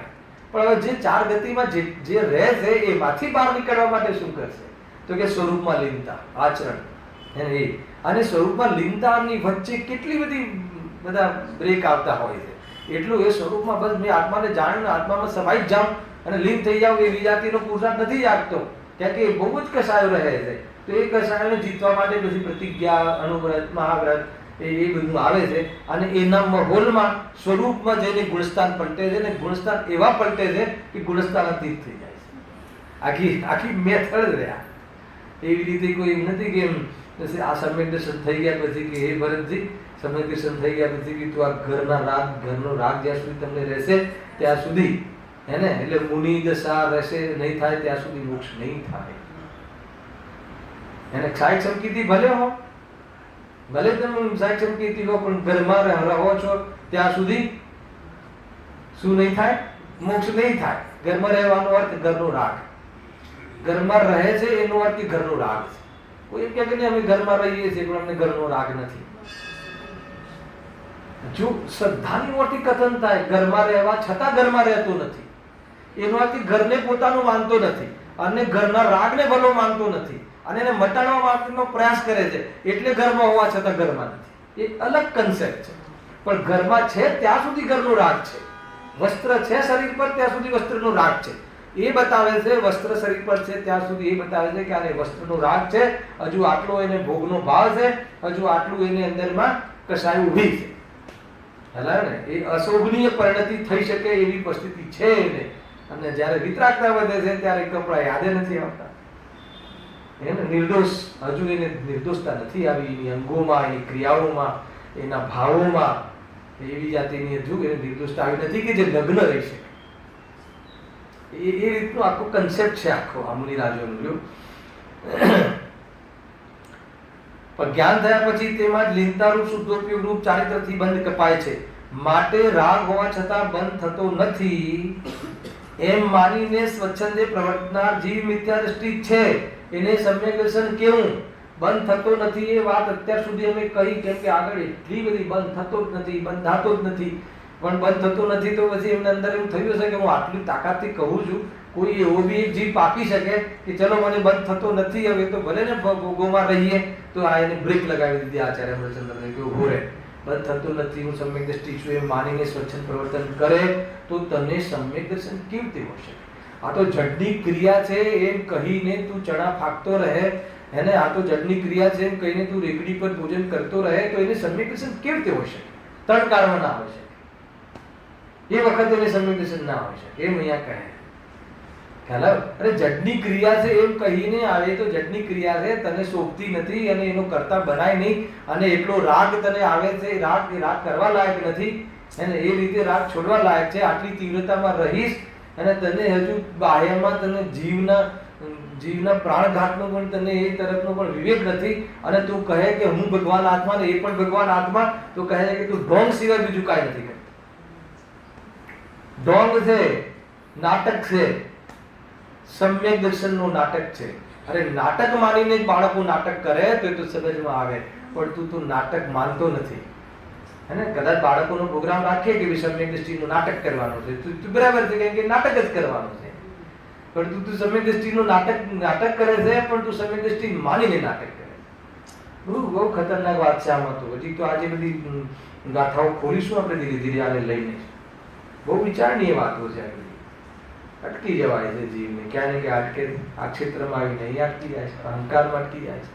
પણ હવે જે ચાર ગતિમાં જે રહે છે એમાંથી બહાર નીકળવા માટે શું કરશે? તો કે સ્વરૂપમાં લીનતા, આચરણ. અને સ્વરૂપમાં લીનતાની વચ્ચે કેટલી બધી બધા બ્રેક આવતા હોય છે. એટલું એ સ્વરૂપમાં બસ મેં આત્માને જાણીને આત્મામાં સમાઈ જ જાઉં અને લીન થઈ જાઉં, એ વિજાતિનો પુરુષાર્થ નથી જાગતો, કારણ કે એ બહુ જ કસાયો રહે છે. તો એ કસાયોને જીતવા માટે પછી પ્રતિજ્ઞા, અનુવ્રત, મહાવ્રત એ બધું આવે છે. અને એના માહોલમાં સ્વરૂપમાં જઈને ગુણસ્થાન પલટે છે, ને ગુણસ્થાન એવા પલટે છે કે ગુણસ્થાન અતીત થઈ જાય છે. આખી મેથડ રહ્યા. એવી રીતે કોઈ એમ નથી કે આ સમ્યક દર્શન થઈ ગયા પછી કે હે ભરતજી, સમ્યક દર્શન થઈ ગયા પછી કે તું આ ઘરનો રાગ જ્યાં સુધી તમને રહેશે ત્યાં સુધી હે ને, એટલે મુનિ દશા રહેશે નહીં થાય ત્યાં સુધી મોક્ષ નહીં થાય. એને ક્ષાયક સંકિતિ ભલે હો, ભલે તમે ક્ષાયક સંકિતિ લો, પણ ઘરમાં રહો છો ત્યાં સુધી શું નહીં થાય? મોક્ષ નહીં થાય. ઘરમાં રહેવાનો અર્થ ઘરનો રાગ. ઘરમાં રહે છે એનો અર્થ ઘરનો રાગ છે. કોઈ એમ કે અમે ઘરમાં રહીએ છીએ પણ અમને ઘરનો રાગ નથી. જો શ્રદ્ધાની મોટી કથન થાય, ઘરમાં રહેવા છતાં ઘરમાં રહેતો નથી, એનો અર્થ ઘરને પોતાનું માનતો નથી અને ઘરના રાગને ભલો માનતો નથી અને એને મટાડવા માટેનો પ્રયાસ કરે છે, એટલે ઘરમાં હોવા છતાં ઘરમાં નથી. એ અલગ કન્સેપ્ટ છે. પણ ઘરમાં છે ત્યાં સુધી ઘરનો રાગ છે. વસ્ત્ર છે શરીર પર ત્યાં સુધી વસ્ત્રનો રાગ છે. એ બતાવે છે વસ્ત્ર શરીર પર છે ત્યાં સુધી એ બતાવે છે કે આને વસ્ત્રનો રાગ છે, હજુ આટલો એને ભોગનો ભાવ છે, હજુ આટલું એને અંદરમાં કસાય ઊભી છે. હલા ને એ અશોભનીય પરિણતિ થઈ શકે એવી પરિસ્થિતિ છે એને. અને જ્યારે વિતરાગતા વધે છે ત્યારે કપડા યાદે નથી આવતા. એને નિર્દોષ, હજુ એને નિર્દોષતા નથી આવી એની અંગોમાં, એની ક્રિયાઓમાં, એના ભાવોમાં એવી જાતિની હજુ એને નિર્દોષતા આવી નથી કે જે લગ્ન રહી શકે. એ રીતનું આખું કન્સેપ્ટ છે આખો આ મુનિરાજોનું. જો પણ જ્ઞાન થયા પછી તેમાં જ લીનતારૂપ શુદ્ધોપયોગરૂપ ચારિત્રથી બંધ કપાય છે. માટે રાગ હોવા છતાં બંધ થતો નથી એમ માનીને સ્વચ્છંદે પ્રવર્તનાર જીવ મિથ્યા દ્રષ્ટિ છે એને સમ્યક દર્શન કેવું? બંધ થતો નથી એ વાત અત્યાર સુધી અમે કહી, કેમ કે આગળ એટલી બધી બંધ થતો જ નથી, બંધાતો જ નથી. પણ બંધ થતો નથી તો પછી એમને અંદર એમ થયું હશે કે હું આટલી તાકાતથી કહું છું, કોઈ એવો બી એક જીભ આપી શકે કે ચલો મને બંધ થતો નથી હવે તો ભલે ને ભોગોમાં રહીએ, તો આ એને બ્રેક લગાવી દીધી આચાર્ય અમરચંદ્રને કે ઉભો રહે, બંધ થતો નથી, હું સમ્યક દ્રષ્ટિ છું એમ માનીને સ્વચ્છંદ પ્રવર્તન કરે તો તને સમ્યક દર્શન કેવી રીતે મળશે? આ તો જડની ક્રિયા છે એમ કહીને તું ચણા ફાકતો રહે, એને આ તો જડની ક્રિયા છે એમ કહીને તું રેકડી પર ભોજન કરતો રહે તો એને સમ્યક દર્શન કેવી રીતે હોય શકે? ત્રણ કારણો ના હોય શકે, એ વખત એને સમ્યક દર્શન ના હોય શકે એમ અહીંયા કહે. ખ્યાલ આવે? અરે જડની ક્રિયા છે એમ કહીને આવે તો જડની ક્રિયા છે, તને શોભતી નથી અને એનો કરતા બનાય નહીં, અને એટલો રાગ તને આવે છે, રાગ કરવા લાયક નથી, અને એ રીતે રાગ છોડવા લાયક છે, આટલી તીવ્રતામાં રહીશ અને તને હજુ બાહ્યમાં તને જીવના પ્રાણઘાતનો પણ તને એ તરફનો પણ વિવેક નથી, અને તું કહે કે હું ભગવાન આત્મા ને એ પણ ભગવાન આત્મા, તો કહે છે કે તું ઢોંગ સિવાય બીજું કાંઈ નથી કરતો. ઢોંગ છે, નાટક છે, સમ્યક દર્શનનું નાટક છે. અરે નાટક માનીને જ બાળકો નાટક કરે તો એ તો સમજમાં આવે, પણ તું નાટક માનતો નથી. હે ને? કદાચ બાળકોનો પ્રોગ્રામ રાખીએ કે સમ્યક દ્રષ્ટિનું નાટક કરવાનું છે, તું બરાબર છે કે નાટક જ કરવાનું છે, પણ તું સમ્યક દ્રષ્ટિનું નાટક કરે છે, પણ તું સમ્યક દ્રષ્ટિ માનીને નાટક કરે. બહુ ખતરનાક વાત છે આમાં. તો હજી તો આજે બધી ગાથાઓ ખોલીશું આપણે ધીરે ધીરે આને લઈને. બહુ વિચારણીય વાતો છે આ બધી. અટકી જવાય છે જીવને ક્યાં ને ક્યાં અટકે, આ ક્ષેત્રમાં આવીને અહીંયા અટકી જાય છે, અહંકારમાં અટકી જાય છે,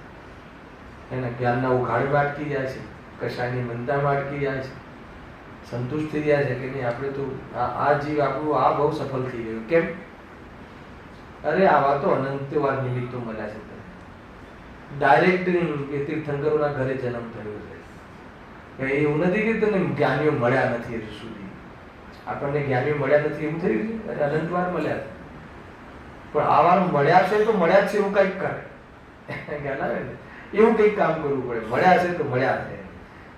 એના જ્ઞાનના ઉઘાડમાં અટકી જાય છે, કશાયની મંદામાં અટકી જાય છે, સંતુષ્ટ થઈ જાય છે કે નહીં આપણે તો આ જીવ આપણું આ બહુ સફળ થઈ ગયું. કેમ? અરે આવા તો અનંતવાર નિમિત્તો મળ્યા છે. ડાયરેક્ટ તીર્થંકરોના ઘરે જન્મ થયો છે, એવું નથી કે તને જ્ઞાનીઓ મળ્યા નથી હજુ સુધી. આપણને જ્ઞાનીઓ મળ્યા નથી એવું થયું છે? અરે અનંતવાર મળ્યા છે, પણ આ વાર મળ્યા છે તો મળ્યા છે એવું કંઈક કરે, ખ્યાલ આવે ને? એવું કંઈક કામ કરવું પડે. મળ્યા છે તો મળ્યા છે,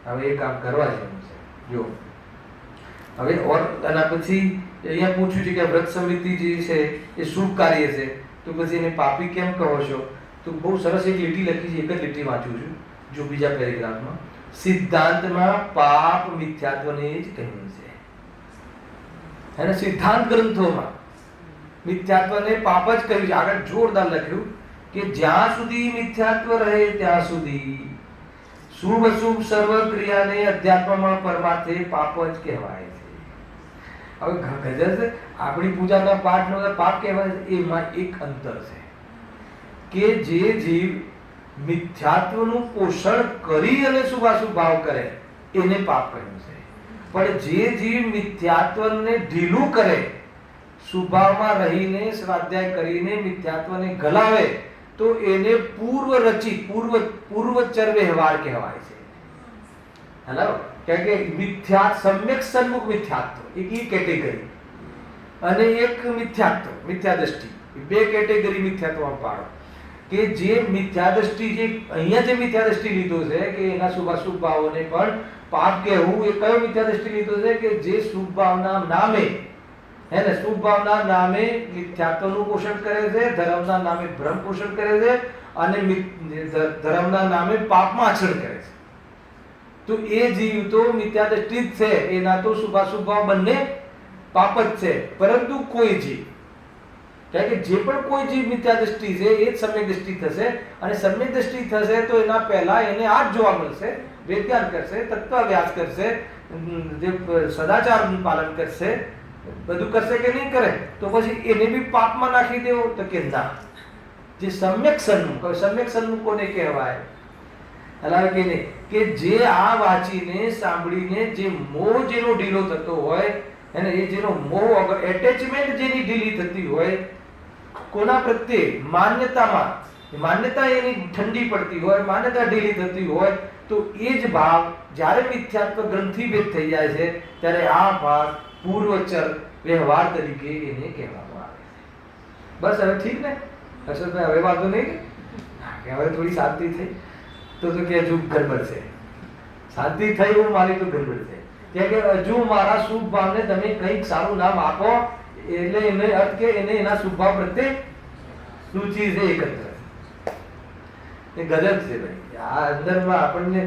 હવે એ કામ કરવા જેવું છે. જો હવે આના પછી અહીંયા પૂછ્યું છે કે વ્રત સમૃદ્ધિ જે છે એ શુભ કાર્ય છે, તો પછી એને પાપી કેમ કહો છો? તો બહુ સરસ એક લીટી લખી છે, એક જ લીટી વાંચું છું. જો બીજા પેરેગ્રાફમાં સિદ્ધાંતમાં પાપ મિથ્યાત્વને જ કહ્યું છે. એને સિદ્ધાંત ગ્રંથોમાં મિથ્યાત્વને પાપ જ કહ્યું છે. આગળ જોરદાર લખ્યું કે જ્યાં સુધી મિથ્યાત્વ રહે ત્યાં સુધી શુભ અશુભ સર્વ ક્રિયાને અધ્યાત્મમાં પરમાર્થે પાપ જ કહેવાય છે. હવે ગજર છે આપણી પૂજાના પાઠનો પાપ કહેવાય છે, એમાં એક અંતર છે કે જે જીવ મિથ્યાત્વનું પોષણ કરી અને શુભાશુભ ભાવ કરે એને પાપ કહ્યું છે, પણ જે જીવ મિથ્યાત્વને ઢીલું કરે, શુભાવમાં રહીને સ્વાધ્યાય કરીને મિથ્યાત્વને ગલાવે તો એને પૂર્વચર વ્યવહાર કહેવાય છે. હેલો, કારણ કે સમ્યક સન્મુખ મિથ્યાત્વ એક કેટેગરી અને એક મિથ્યા દ્રષ્ટિ, બે કેટેગરી મિથ્યાત્વમાં પાડો. કે જે મિથ્યા દ્રષ્ટિ, જે અહીંયા જે મિથ્યા દ્રષ્ટિ લીધો છે કે એના શુભાશુભ ભાવોને પણ પાપ કહેવું, એ કયો મિથ્યા દ્રષ્ટિ લીધો છે કે જે શુભ ભાવના નામે, હે ને, શુભ ભાવના નામે મિથ્યાત્વનું પોષણ કરે છે, ધર્મના નામે ભ્રમ પોષણ કરે છે, અને ધર્મના નામે પાપમાં આચરણ કરે છે. તો એ જીવ તો મિથ્યા દ્રષ્ટિ જ છે, એના તો શુભાશુભ ભાવ બંને પાપ જ છે. પરંતુ કોઈ જીવ, કારણ કે જે પણ કોઈ જીવ મિથ્યા દ્રષ્ટિ છે એ જ સમ્યક દ્રષ્ટિ થશે, અને સમ્યક દ્રષ્ટિ થશે તો એના પહેલા એને આ જ જોવા મળશે, વિજ્ઞાન કરશે, તત્વાભ્યાસ કરશે, જે સદાચારનું પાલન કરશે, બધું કરશે કે નહીં કરે, તો પછી એને બી પાપમાં નાખી દેવો? તો કે ના. જે સમ્યક સન્મુખ કોને કહેવાય? હલાવે કે નહીં, કે જે આ વાંચીને સાંભળીને જે મોહ જેનો ઢીલો થતો હોય, અને એ જેનો મોહ એટેચમેન્ટ જેની ઢીલી થતી હોય કોના પ્રત્યે, માન્યતા એની ઠંડી પડતી હોય, માન્યતા ઢીલી થતી હોય, તો એ જ ભાવ જ્યારે મિથ્યાત્વ ગ્રંથિભેદ થઈ જાય છે ત્યારે આ ભાવ પૂર્વચર વ્યવહાર તરીકે એને કહેવામાં આવે છે. બસ હવે ઠીક ને હર્ષદભાઈ? હવે વાંધો નહીં કે હવે થોડી શાંતિ થઈ? તો કે હજુ ગડબડ છે. શાંતિ થઈ એવું મારી તો ગડબડ છે, કે હજુ મારા શુભ ભાવને તમે કંઈક સારું નામ આપો, એટલે એને અર્થ કે એને એના શુભ ભાવ પ્રત્યે રુચિ છે એકત્ર. એ ગજબ છે ભાઈ. આ અંદરમાં આપણને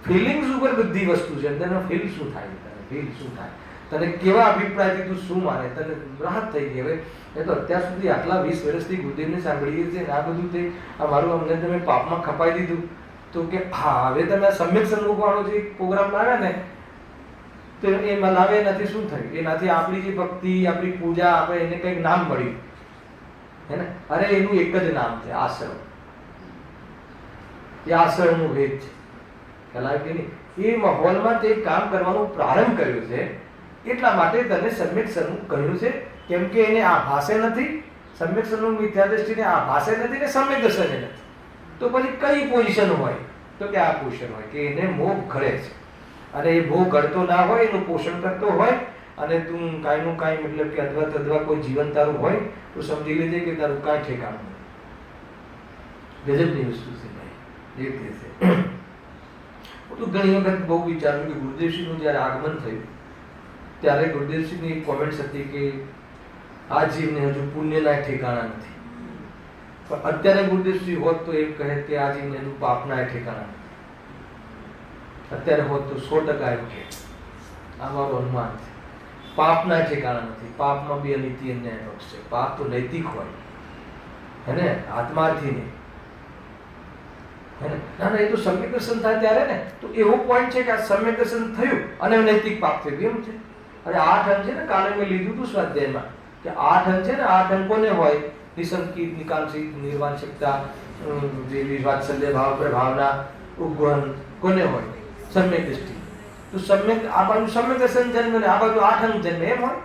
ફિલિંગ્સ ઉપર બધી વસ્તુ છે. અંદરમાં ફીલ શું થાય, તને ફીલ શું થાય, તને કેવા અભિપ્રાયથી તું શું માને, તને રાહત થઈ ગઈ. હવે એ તો અત્યાર સુધી આટલા 20 વર્ષથી ગુરુદેવને સાંભળીએ છીએ ને આ બધું તે મારું અમને તમે પાપમાં ખપાઈ દીધું, તો કે હા હવે તમે સમ્યક સન્મુખ વાળો જે પ્રોગ્રામ લાવ્યા ને તો એમાં લાવે એનાથી શું થયું? એનાથી આપણી જે ભક્તિ, આપણી પૂજા, આપણે એને કંઈક નામ મળ્યું હે ને. અરે એનું એક જ નામ છે, આશ્રમ. એ આશ્રમનું ભેદ છે, ખ્યાલ કે નહીં? એ માહોલમાં તે કામ કરવાનો પ્રારંભ કર્યો છે એટલા માટે તને સમ્યક સન્મુખ કહ્યું છે. કેમ કે એને આ ભાષે નથી, સમ્યક સન્મુખ મિથ્યા દ્રષ્ટિને આ ભાષે નથી ને સમ્યક દર્શને નથી. તો પછી કઈ પોઝિશન હોય? તો કે આ પોઝિશન હોય કે એને મોહ ઘડે છે. અને એ મોહ ઘડતો ના હોય, એનું પોષણ કરતો હોય અને તું કાંઈનું કાંઈ મતલબ કે અધવા તધવા કોઈ જીવન તારું હોય તો સમજી લેજે કે તારું કાંઈ ઠેકાણું નહીં. ગજબની વસ્તુ છે ભાઈ. એ રીતે છે. હું તો ઘણી વખત બહુ વિચાર્યું કે ગુરુદેવસિંહનું જ્યારે આગમન થયું ત્યારે ગુરુદેવસિંહની એક કોમેન્ટ્સ હતી કે આ જીવને હજુ પુણ્યના ઠેકાણા નથી. પણ અત્યારે ગુરુદેવસિંહ હોત તો એમ કહે કે આ જીવને હજુ પાપના ઠેકાણા નથી. અત્યારે હોત તો 100% એમ કહે. આ મારું અનુમાન છે. પાપના ઠેકાણા નથી. પાપમાં બી અનીતિ અન્યાય પક્ષ છે. પાપ તો નૈતિક હોય હે ને, આત્માર્થી નહીં હે ને. ના ના, એ તો સમ્યક દર્શન થાય ત્યારે ને. તો એવો પોઈન્ટ છે કે આ સમ્યક દર્શન થયું અને નૈતિક પાપ થયું એમ છે. અરે 8 અંક છે ને, કાલે મેં લીધું હતું સ્વાધ્યાયમાં કે 8 અંક છે ને, 8 અંકોને હોય નિસંકિત, નિકાંક્ષિત, નિર્વાંશિકતા, જેવી વાત્સલ્ય ભાવ, પ્રભાવના, ઉપગુણ કોને હોય? સમ્યક દૃષ્ટિ. તો સમ્યક આ બાજુ સમ્યક દર્શન જન્મ ને આ બાજુ 8 અંક જન્મ એમ હોય.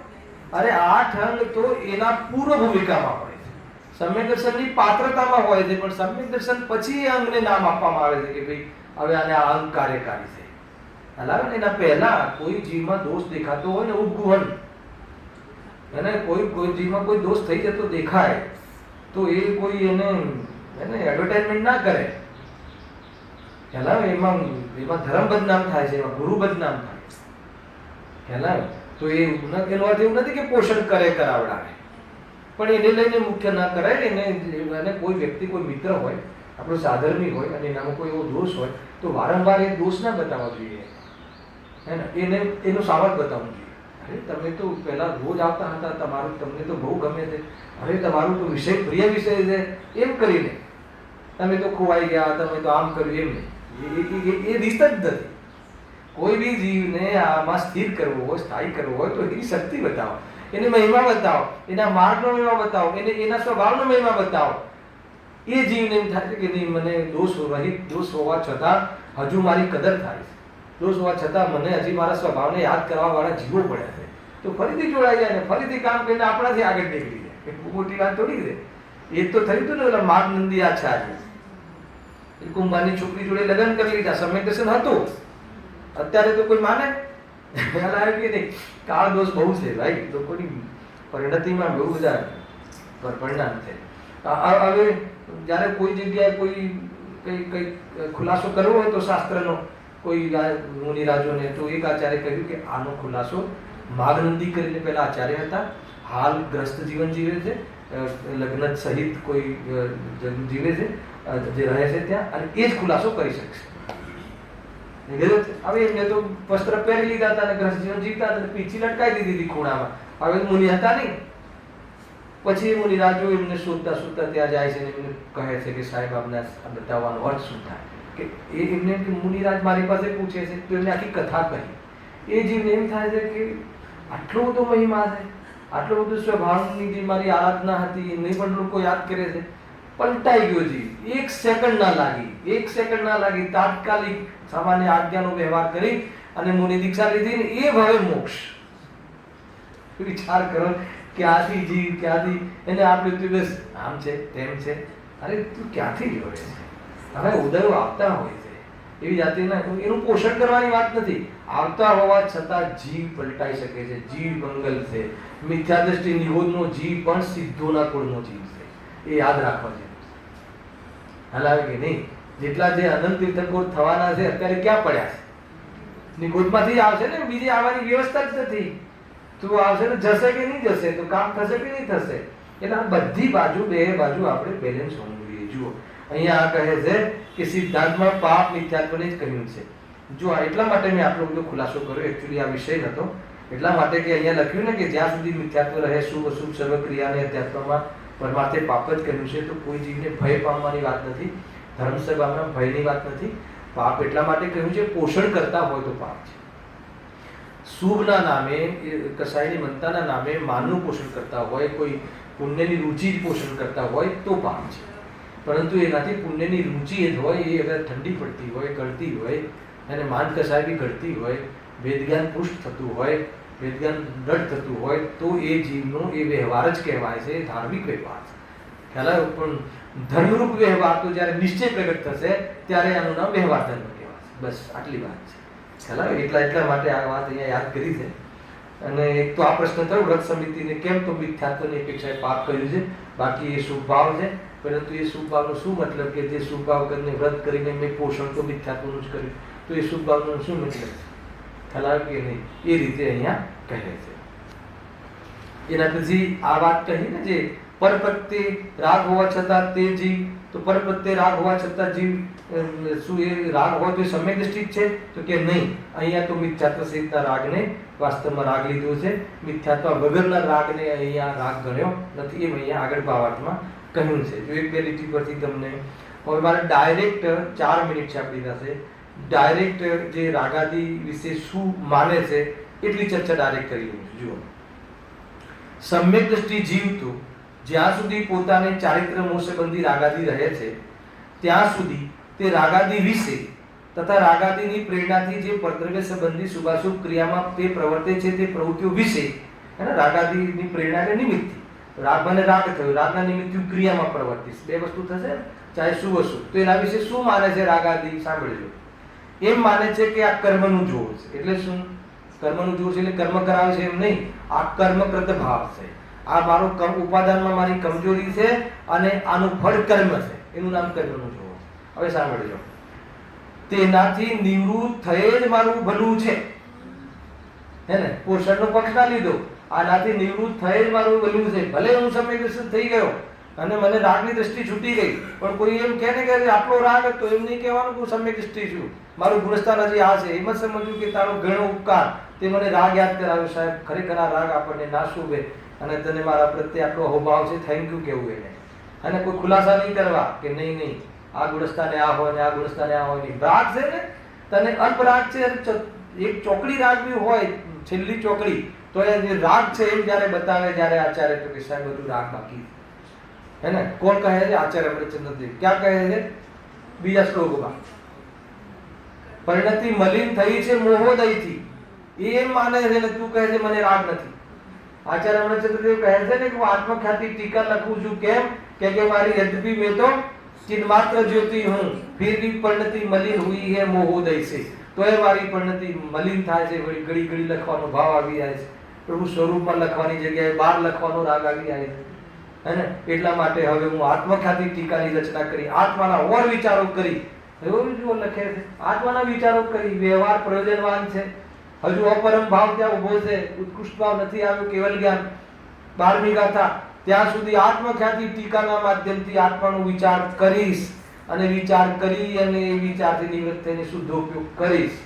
અરે 8 અંક તો એના પૂર્વ ભૂમિકામાં હોય છે, સમ્યક દર્શનની પાત્રતામાં હોય છે. પણ સમ્યક દર્શન પછી એ અંગને નામ આપવામાં આવે છે કે ભાઈ હવે આને આ અંગ કાર્યકારી છે. હાલાવે ને એના પહેલા કોઈ જીવમાં દોષ દેખાતો હોય ને, ઉપગુહન એને કોઈ જીવમાં કોઈ દોષ થઈ જતો દેખાય તો એ કોઈ એને એડવર્ટાઇઝમેન્ટ ના કરે. ખ્યાલ એમાં ધર્મ બદનામ થાય છે, એમાં ગુરુ બદનામ થાય છે. ખ્યાલ તો એનો અર્થ એવું નથી કે પોષણ કરે, કરાવડાવે, પણ એને લઈને મુખ્ય ના કરાય. એને કોઈ વ્યક્તિ, કોઈ મિત્ર હોય, આપણો સાધર્મી હોય અને એનામાં કોઈ એવો દોષ હોય તો વારંવાર એ દોષ ના બતાવવા જોઈએ હે ને. એને એનું સાવધ બતાવવું જોઈએ. અરે તમે તો પહેલા રોજ આવતા હતા, તમારું તમને તો બહુ ગમે છે, હવે તમારું તો વિષય પ્રિય વિષય છે એમ કરીને તમે તો ખોવાઈ ગયા, તમે તો આમ કર્યું એમ નહીં. એ રીત જ નથી. કોઈ બી જીવને આમાં સ્થિર કરવો હોય, સ્થાયી કરવો હોય તો એની શક્તિ બતાવો, એને મહિમા બતાવો, એના માર્ગનો મહિમા બતાવો, એને એના સ્વભાવનો મહિમા બતાવો. એ જીવને એમ થાય છે કે નહીં, મને દોષ રહિત, દોષ હોવા છતાં હજુ મારી કદર થાય છે, દોષ હોવા છતાં મને હજી મારા સ્વભાવને યાદ કરવા વાળા જીવો પડ્યા છે. તો ફરીથી જોડાઈ જાય ને ફરીથી કામ કરીને આપણાથી આગળ નીકળી જાય. એ બહુ મોટી વાત થોડી છે. એ તો થયું હતું ને ઓલા માગનંદી આચાર્ય, કુંભારની છોકરી જોડે લગ્ન કરી લીધા, સમ્યક દર્શન હતું. અત્યારે તો કોઈ માને? ખ્યાલ આવ્યો કે નહીં? કાળ દોષ બહુ છે ભાઈ, લોકોની પરિણતિમાં બહુ બધા પરિણામ છે. હવે જ્યારે કોઈ જગ્યાએ કોઈ કઈ ખુલાસો કરવો હોય તો શાસ્ત્રનો કોઈ મુનિરાજોને, તો એક આચાર્ય કહ્યું કે આનો ખુલાસો માગનંદી કરીને પેલા આચાર્ય હતા, હાલ ગ્રસ્ત જીવન જીવે છે, લગ્ન સહિત કોઈ જીવે છે, જે રહે છે ત્યાં, અને એ જ ખુલાસો કરી શકશે. હવે એમને તો વસ્ત્ર પહેરી લીધા હતા અને ગ્રસ્ત જીવન જીવતા હતા, પીછી લટકાઈ દીધી હતી ખૂણામાં. હવે મુનિ હતા નહીં. પછી એ મુનિરાજો એમને શોધતા શોધતા ત્યાં જાય છે અને એમને કહે છે કે સાહેબ આપને બતાવવાનો અર્થ શું થાય. કે એ એમને મુનિરાજ મારી પાસે પૂછે છે તો એમને આખી કથા કહી. એ જીવને એમ થાય છે કે આટલો બધો મહિમા છે, આટલો બધો સ્વભાવની જે મારી આરાધના હતી એને પણ લોકો યાદ કરે છે. પલટાઈ ગયો જી, 1 સેકન્ડ ના લાગી, 1 સેકન્ડ ના લાગી, તાત્કાલિક સામાન્ય આજ્ઞાનો વ્યવહાર કરી અને મુનિ દીક્ષા લીધી ને એ ભવે મોક્ષ. વિચાર કરો, ક્યાંથી જીવ, ક્યાંથી એને આપ્યું તું બસ આમ છે તેમ છે. અરે તું ક્યાંથી જોડે છે? હવે ઉદયો આપતા હોય છે એવી જાતિના, એનું પોષણ કરવાની વાત નથી. આવતા હોવા છતાં જીવ પલટાઈ શકે છે, જીવ મંગલ છે. મિથ્યા દ્રષ્ટિ નિરોધનો જીવ પણ સિદ્ધોના કુળનો જીવ છે. એ યાદ રાખવા જેવું છે. હાલ આવે કે નહીં? જેટલા જે અનંત તીર્થંકર થવાના છે અત્યારે ક્યાં પડ્યા છે? નિગોદમાંથી આવશે ને, બીજી આવવાની વ્યવસ્થા જ નથી. તું આવશે ને જશે કે નહીં જશે, તો કામ થશે કે નહીં થશે. એટલે બધી બાજુ, બે બાજુ આપણે બેલેન્સ હોવું જોઈએ. જુઓ, અહીંયા આ કહે છે કે સિદ્ધાંતમાં પાપ મિથ્યાત્વને જ કહ્યું છે. જો એટલા માટે મેં આટલો બધો ખુલાસો કર્યો, એકચ્યુઅલી આ વિષય નતો એટલા માટે કે અહીંયા લખ્યું ને કે જ્યાં સુધી મિથ્યાત્વ રહે શુભ અશુભ સર્વ ક્રિયાને અધ્યાત્મમાં પરમાર્થે પાપ જ કહ્યું છે. તો કોઈ જીવને ભય પામવાની વાત નથી, ધર્મસભામાં ભયની વાત નથી. પાપ એટલા માટે કહ્યું છે પોષણ કરતા હોય તો પાપ છે. શુભના નામે કસાયની મનતાના નામે માનનું પોષણ કરતા હોય, કોઈ પુણ્યની રુચિ જ પોષણ કરતા હોય તો પાપ છે. પરંતુ એનાથી પુણ્યની રુચિ જ હોય એ અગર ઠંડી પડતી હોય, ગળતી હોય અને માન કસાય બી ગળતી હોય, વેદજ્ઞાન પુષ્ટ થતું હોય, વેદજ્ઞાન દ્રઢ થતું હોય તો એ જીવનો એ વ્યવહાર જ કહેવાય છે, ધાર્મિક વ્યવહાર છે. ખ્યાલ આવ્યો? પણ ધર્મરૂપ વ્યવહાર તો જ્યારે નિશ્ચય પ્રગટ થશે ત્યારે આનું નામ વ્યવહાર ધર્મ કહેવાય. બસ આટલી વાત છે. ખ્યાલ આવ્યો? એટલા માટે આ વાત અહીંયા યાદ કરી છે. અને એક તો આ પ્રશ્ન થયો વ્રત સમિતિને કેમ તો મિથ્યાત્વની અપેક્ષાએ પાપ કર્યું છે, બાકી એ શુભ ભાવ છે. પરંતુ એ શુભ ભાવનો શું મતલબ કે જે શુભ ભાવ કરીને વ્રત કરીને મેં પોષણ તો મિથ્યાત્વનું જ કર્યું, તો એ શુભ ભાવનો શું મતલબ છે? ખ્યાલ આવ્યો કે નહીં? એ રીતે અહીંયા કહે છે. એના પછી આ વાત કહી ને જે પર પ્રત્યે રાગ હોવા છતાં તે જીવ, તો પર પ્રત્યે રાગ હોવા છતાં જીવ શું એ રાગ હોય તો એ સમ્યક દૃષ્ટિ છે? તો કે નહીં. અહીંયા તો મિથ્યાત્વ સહિતના રાગને વાસ્તવમાં રાગ લીધો છે, મિથ્યાત્વ વગરના રાગને અહીંયા રાગ ગણ્યો નથી. એમ અહીંયા આગળ ભાવાર્થમાં કહ્યું છે. જો એક બે લીટી પરથી તમને હવે મારે ડાયરેક્ટ 4 મિનિટ છે આપણી પાસે, ડાયરેક્ટ જે રાગાદી વિશે શું માને છે એટલી ચર્ચા ડાયરેક્ટ કરી લઉં છું. જુઓ, સમ્યક દ્રષ્ટિ જીવતું જ્યાં સુધી પોતાને ચારિત્ર મોહ સંબંધી રાગાદી રહે છે ત્યાં સુધી તે રાગાદી વિશે તથા રાગાદીની પ્રેરણાથી જે પરદ્રવ્ય સંબંધી શુભાશુભ ક્રિયામાં તે પ્રવર્તે છે તે પ્રવૃત્તિઓ વિશે, હે ને, રાગાદીની પ્રેરણાને નિમિત્તથી રાગ મને રાગ થયો, રાગના નિમિત્તથી ક્રિયામાં પ્રવર્તિશ, બે વસ્તુ થશે ચાહે શુભ અશુભ. તો એના વિશે શું માને છે રાગાદી? સાંભળજો. એમ માને છે કે આ કર્મનું જોર છે. એટલે શું કર્મનું જોર છે? એટલે કર્મ કરાવે છે એમ નહીં, આ કર્મકૃત ભાવ છે. આ મારો ઉપાદાનમાં મારી કમજોરી છે અને આનું ફળ કર્મ છે, એનું નામ કર્મનું જોર. હવે સાંભળજો, તેનાથી નિવૃત્ત થયે જ મારું ભલું છે, હે ને, પોષણનો પક્ષ ના લીધો, આનાથી નિવૃત્ત થયે જ મારું ભલું છે. ભલે હું સમયગ્રસ્ત થઈ ગયો અને મને રાગની દ્રષ્ટિ છૂટી ગઈ, પણ કોઈ એમ કહે ને કે આટલો રાગ હતો, એમ નહીં કહેવાનું કે હું સમ્યક દ્રષ્ટિ છું, મારું ગુણસ્થાન હજી આ છે. એમ જ સમજવું કે તારો ઘણો ઉપકાર, તે મને રાગ યાદ કરાવ્યો. સાહેબ ખરેખર આ રાગ આપણને ના શુભે અને તને મારા પ્રત્યે આટલો અહોભાવ છે, થેન્ક યુ કેવું એને. અને કોઈ ખુલાસા નહીં કરવા કે નહીં નહીં આ ગુણસ્થાને આ હોય ને આ ગુણસ્થાને આ હોય નહીં. રાગ છે ને, તને અલ્પ રાગ છે, એક ચોકડી રાગ બી હોય, છેલ્લી ચોકડી, તો એ જે રાગ છે એમ જ્યારે બતાવે જ્યારે આચાર્ય તો કે સાહેબ બધું રાગ બાકી હે ને. કોણ કહે છે? આચાર્ય અમૃતચંદ્ર દેવ. ક્યાં કહે છે? બીજા શ્લોકમાં, પરિણતિ મલિન થઈ છે મોહોદયથી. એમ માને છે ને તું કહે છે મને રાગ નથી. આચાર્ય અમૃતચંદ્ર દેવ કહે છે ને કે હું આત્મખ્યાતિ ટીકા લખું છું. કેમ? કે મારી યદ્યપि મેં તો चिन्मात्र ज्योति हूं फिर भी परिणति मलिन हुई है मोहोदय से. तो એ મારી પરિણતિ મલિન થાય છે, ઘડી ઘડી લખવાનો ભાવ આવી જાય છે, પ્રભુ સ્વરૂપમાં લખવાની જગ્યાએ બહાર લખવાનો રાગ આવી જાય છે, હે ને. એટલા માટે હવે હું આત્મખ્યાતિ ટીકાની રચના કરી, આત્માના ઓર વિચારો કરી. એવું જો લખે છે, આત્માના વિચારો કરી, વ્યવહાર પ્રયોજનવાન છે, હજુ અપરમ ભાવ ત્યાં ઉભો છે, ઉત્કૃષ્ટ ભાવ નથી આવ્યો, કેવલ જ્ઞાન 12મી ગાથા. ત્યાં સુધી આત્મખ્યાતિ ટીકાના માધ્યમથી આત્માનો વિચાર કરીશ અને વિચાર કરી અને એ વિચારથી નિવૃત્ત થઈને શુદ્ધ ઉપયોગ કરીશ.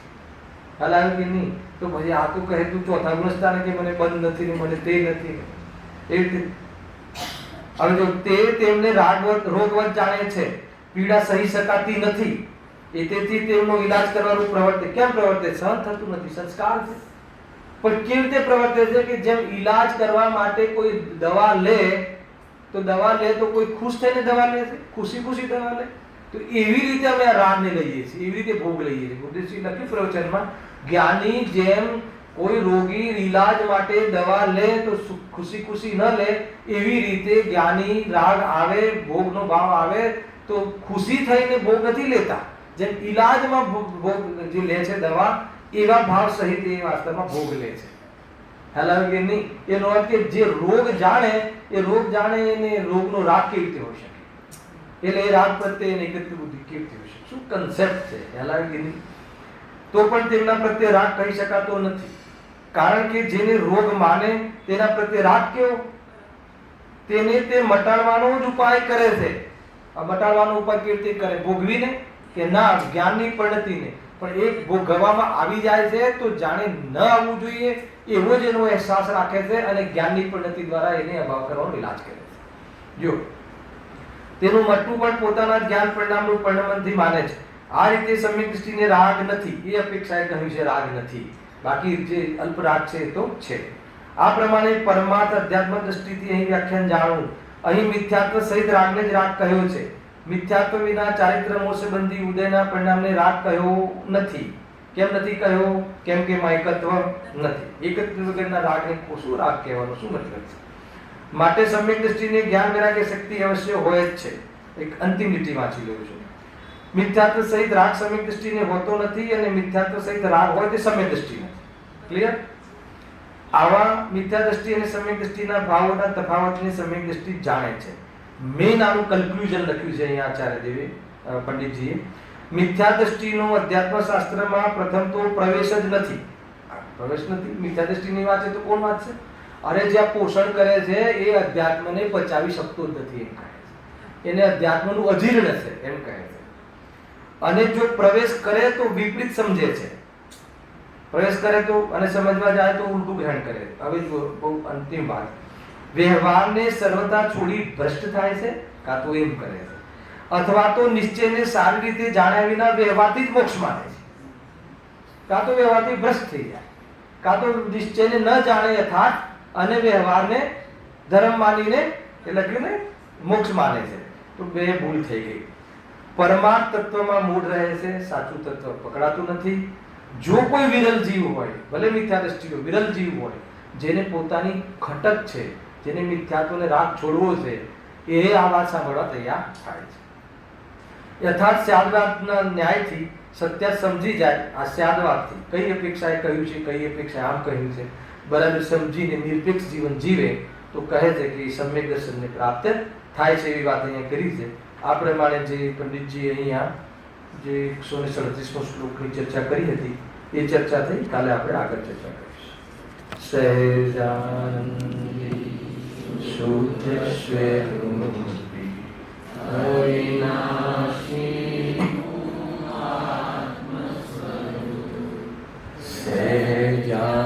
હાલ કે નહીં? તો પછી આ તો કહે તું ચોથા ગુણસ્થાને કે મને બંધ નથી ને મને તે નથી. એ રીતે હવે જો તે તેમને રોગવત જાણે છે, પીડા સહી શકાતી નથી, એ તેથી તેમનો ઈલાજ કરવાનું પ્રવર્તે. કેમ પ્રવર્તે? સહન થતું નથી, સંસ્કાર છે. પણ કેવી રીતે પ્રવર્તે છે? કે જેમ ઈલાજ કરવા માટે કોઈ દવા લે તો કોઈ ખુશ થઈને દવા લે છે, ખુશી દવા લે. તો એવી રીતે અમે આ રાગને લઈએ છીએ, એવી રીતે ભોગ લઈએ છીએ. ગુરુદેવજી લખ્યું પ્રવચનમાં, જ્ઞાની જેમ કોઈ રોગી ઈલાજ માટે દવા લે તો ખુશી ન લે, એવી રીતે જ્ઞાની રાગ આવે, ભોગનો ભાવ આવે તો ખુશી થઈને ભોગ નથી લેતા. જેમ ઈલાજમાં ભોગ જે લે છે દવા, એવા ભાવ સહિત એ વાસ્તવમાં ભોગ લે છે. હાલ કે નહીં? એનો અર્થ કે જે રોગ જાણે એને રોગનો રાગ કેવી રીતે હોઈ શકે, એટલે એ રાગ પ્રત્યે એને એકત્રિત બુદ્ધિ કેવી રીતે હોઈ શકે, શું કન્સેપ્ટ છે. હાલ કે નહીં? તો પણ તેમના પ્રત્યે રાગ કહી શકાતો નથી, કારણ કે જેને રોગ માને તેના પ્રત્યે રાગ કેવો? તેને તે મટાડવાનો જ ઉપાય કરે છે આ મટાડવાનો ઉપાય કેવી રીતે કરે? ભોગવીને કે ના જ્ઞાનની પરિણતિને? પણ એક ભોગવવામાં આવી જાય છે તો જાણે ન આવવું જોઈએ એવો જ એનો અહેસાસ રાખે છે અને જ્ઞાનની પરિણતિ દ્વારા એને અભાવ કરવાનો ઇલાજ કરે છે. જો તેનું મટવું પણ પોતાના જ્ઞાન પરિણામનું પરિણમનથી માને છે. આ રીતે સમ્યક દૃષ્ટિને રાગ નથી એ અપેક્ષાએ કહ્યું છે રાગ નથી, બાકી જે અલ્પ રાગ છે એ તો છે. આ પ્રમાણે પરમાર્થ અધ્યાત્મ દૃષ્ટિથી અહીં વ્યાખ્યાન જાણવું. અહીં મિથ્યાત્વ સહિત રાગને જ રાગ કહ્યો છે. મિથ્યાત્વ વિના ચારિત્ર મોક્ષબંધી ઉદયના પરિણામને રાગ કહ્યો નથી. કેમ નથી કહ્યો? કેમ કે એમાં એકત્વ નથી. એકત્વ વગરના રાગને શું રાગ કહેવાનો શું મતલબ છે? માટે સમ્યક દૃષ્ટિને જ્ઞાન વૈરાગ્ય શક્તિ અવશ્ય હોય જ છે. એક અંતિમ લીટી વાંચી લઉં છું. મિથ્યાત્વ સહિત રાગ સમ્યક દૃષ્ટિને હોતો નથી અને મિથ્યાત્વ સહિત રાગ હોય તે સમ્યક દૃષ્ટિ નથી. ક્લિયર? આવા મિથ્યા દૃષ્ટિ અને સમ્યક દૃષ્ટિના ભાવોના તફાવતને સમ્યક દૃષ્ટિ જાણે છે. મેન આનું કન્ક્લુઝન લખ્યું છે અહીંયા આચાર્ય દેવે પંડિતજીએ. મિથ્યા દૃષ્ટિનો અધ્યાત્મ શાસ્ત્રમાં પ્રથમ તો પ્રવેશ જ નથી. પ્રવેશ નથી. મિથ્યા દૃષ્ટિની વાંચે તો કોણ વાંચશે? અરે જ્યાં પોષણ કરે છે એ અધ્યાત્મને પચાવી શકતો જ નથી એમ કહે છે. એને અધ્યાત્મનું અજીર્ણ છે એમ કહે છે. અને જો પ્રવેશ કરે તો વિપરીત સમજે છે. પ્રવેશ કરે તો અને સમજવા જાય તો ઉલટું ગ્રહણ કરે. હવે બહુ અંતિમ વાત, વ્યવહારને સર્વતા છોડી ભ્રષ્ટ થાય છે, કાં તો એમ કરે છે, અથવા તો નિશ્ચયને સારી રીતે જાણ્યા વિના વ્યવહારથી જ મોક્ષ માને છે. કાં તો વ્યવહારથી ભ્રષ્ટ થઈ જાય, કાં તો નિશ્ચયને ન જાણે યથાર્થ અને વ્યવહારને ધર્મ માનીને એટલે ને મોક્ષ માને છે. તો બે ભૂલ થઈ ગઈ. પરમાર્થ તત્વમાં મૂળ રહે છે, સાચું તત્વ પકડાતું નથી. જો કોઈ વિરલ જીવ હોય, ભલે મિથ્યા દ્રષ્ટિનો વિરલ જીવ હોય, જેને પોતાની ખટક છે, જેને મિથ્યાત્વને રાગ છોડવો છે, એ આ વાત સાંભળવા તૈયાર થાય છે. યથાર્થ સ્યાદવાદના ન્યાયથી સત્ય સમજી જાય. આ સ્યાદવાદથી કઈ અપેક્ષાએ કહ્યું છે, કઈ અપેક્ષાએ આમ કહ્યું છે, બરાબર સમજીને નિરપેક્ષ જીવન જીવે તો કહે છે કે સમ્યક દર્શનને પ્રાપ્ત થાય છે. એવી વાત અહીંયા કરી છે. આ પ્રમાણે જે પંડિતજી અહીંયા જે 137મો શ્લોકની ચર્ચા કરી હતી એ ચર્ચા થઈ. કાલે આપણે આગળ ચર્ચા કરીશું. સહેજાનંદી શુદ્ધ સ્વરૂપી અવિનાશી આત્મ સ્વરૂપ સહેજાનંદી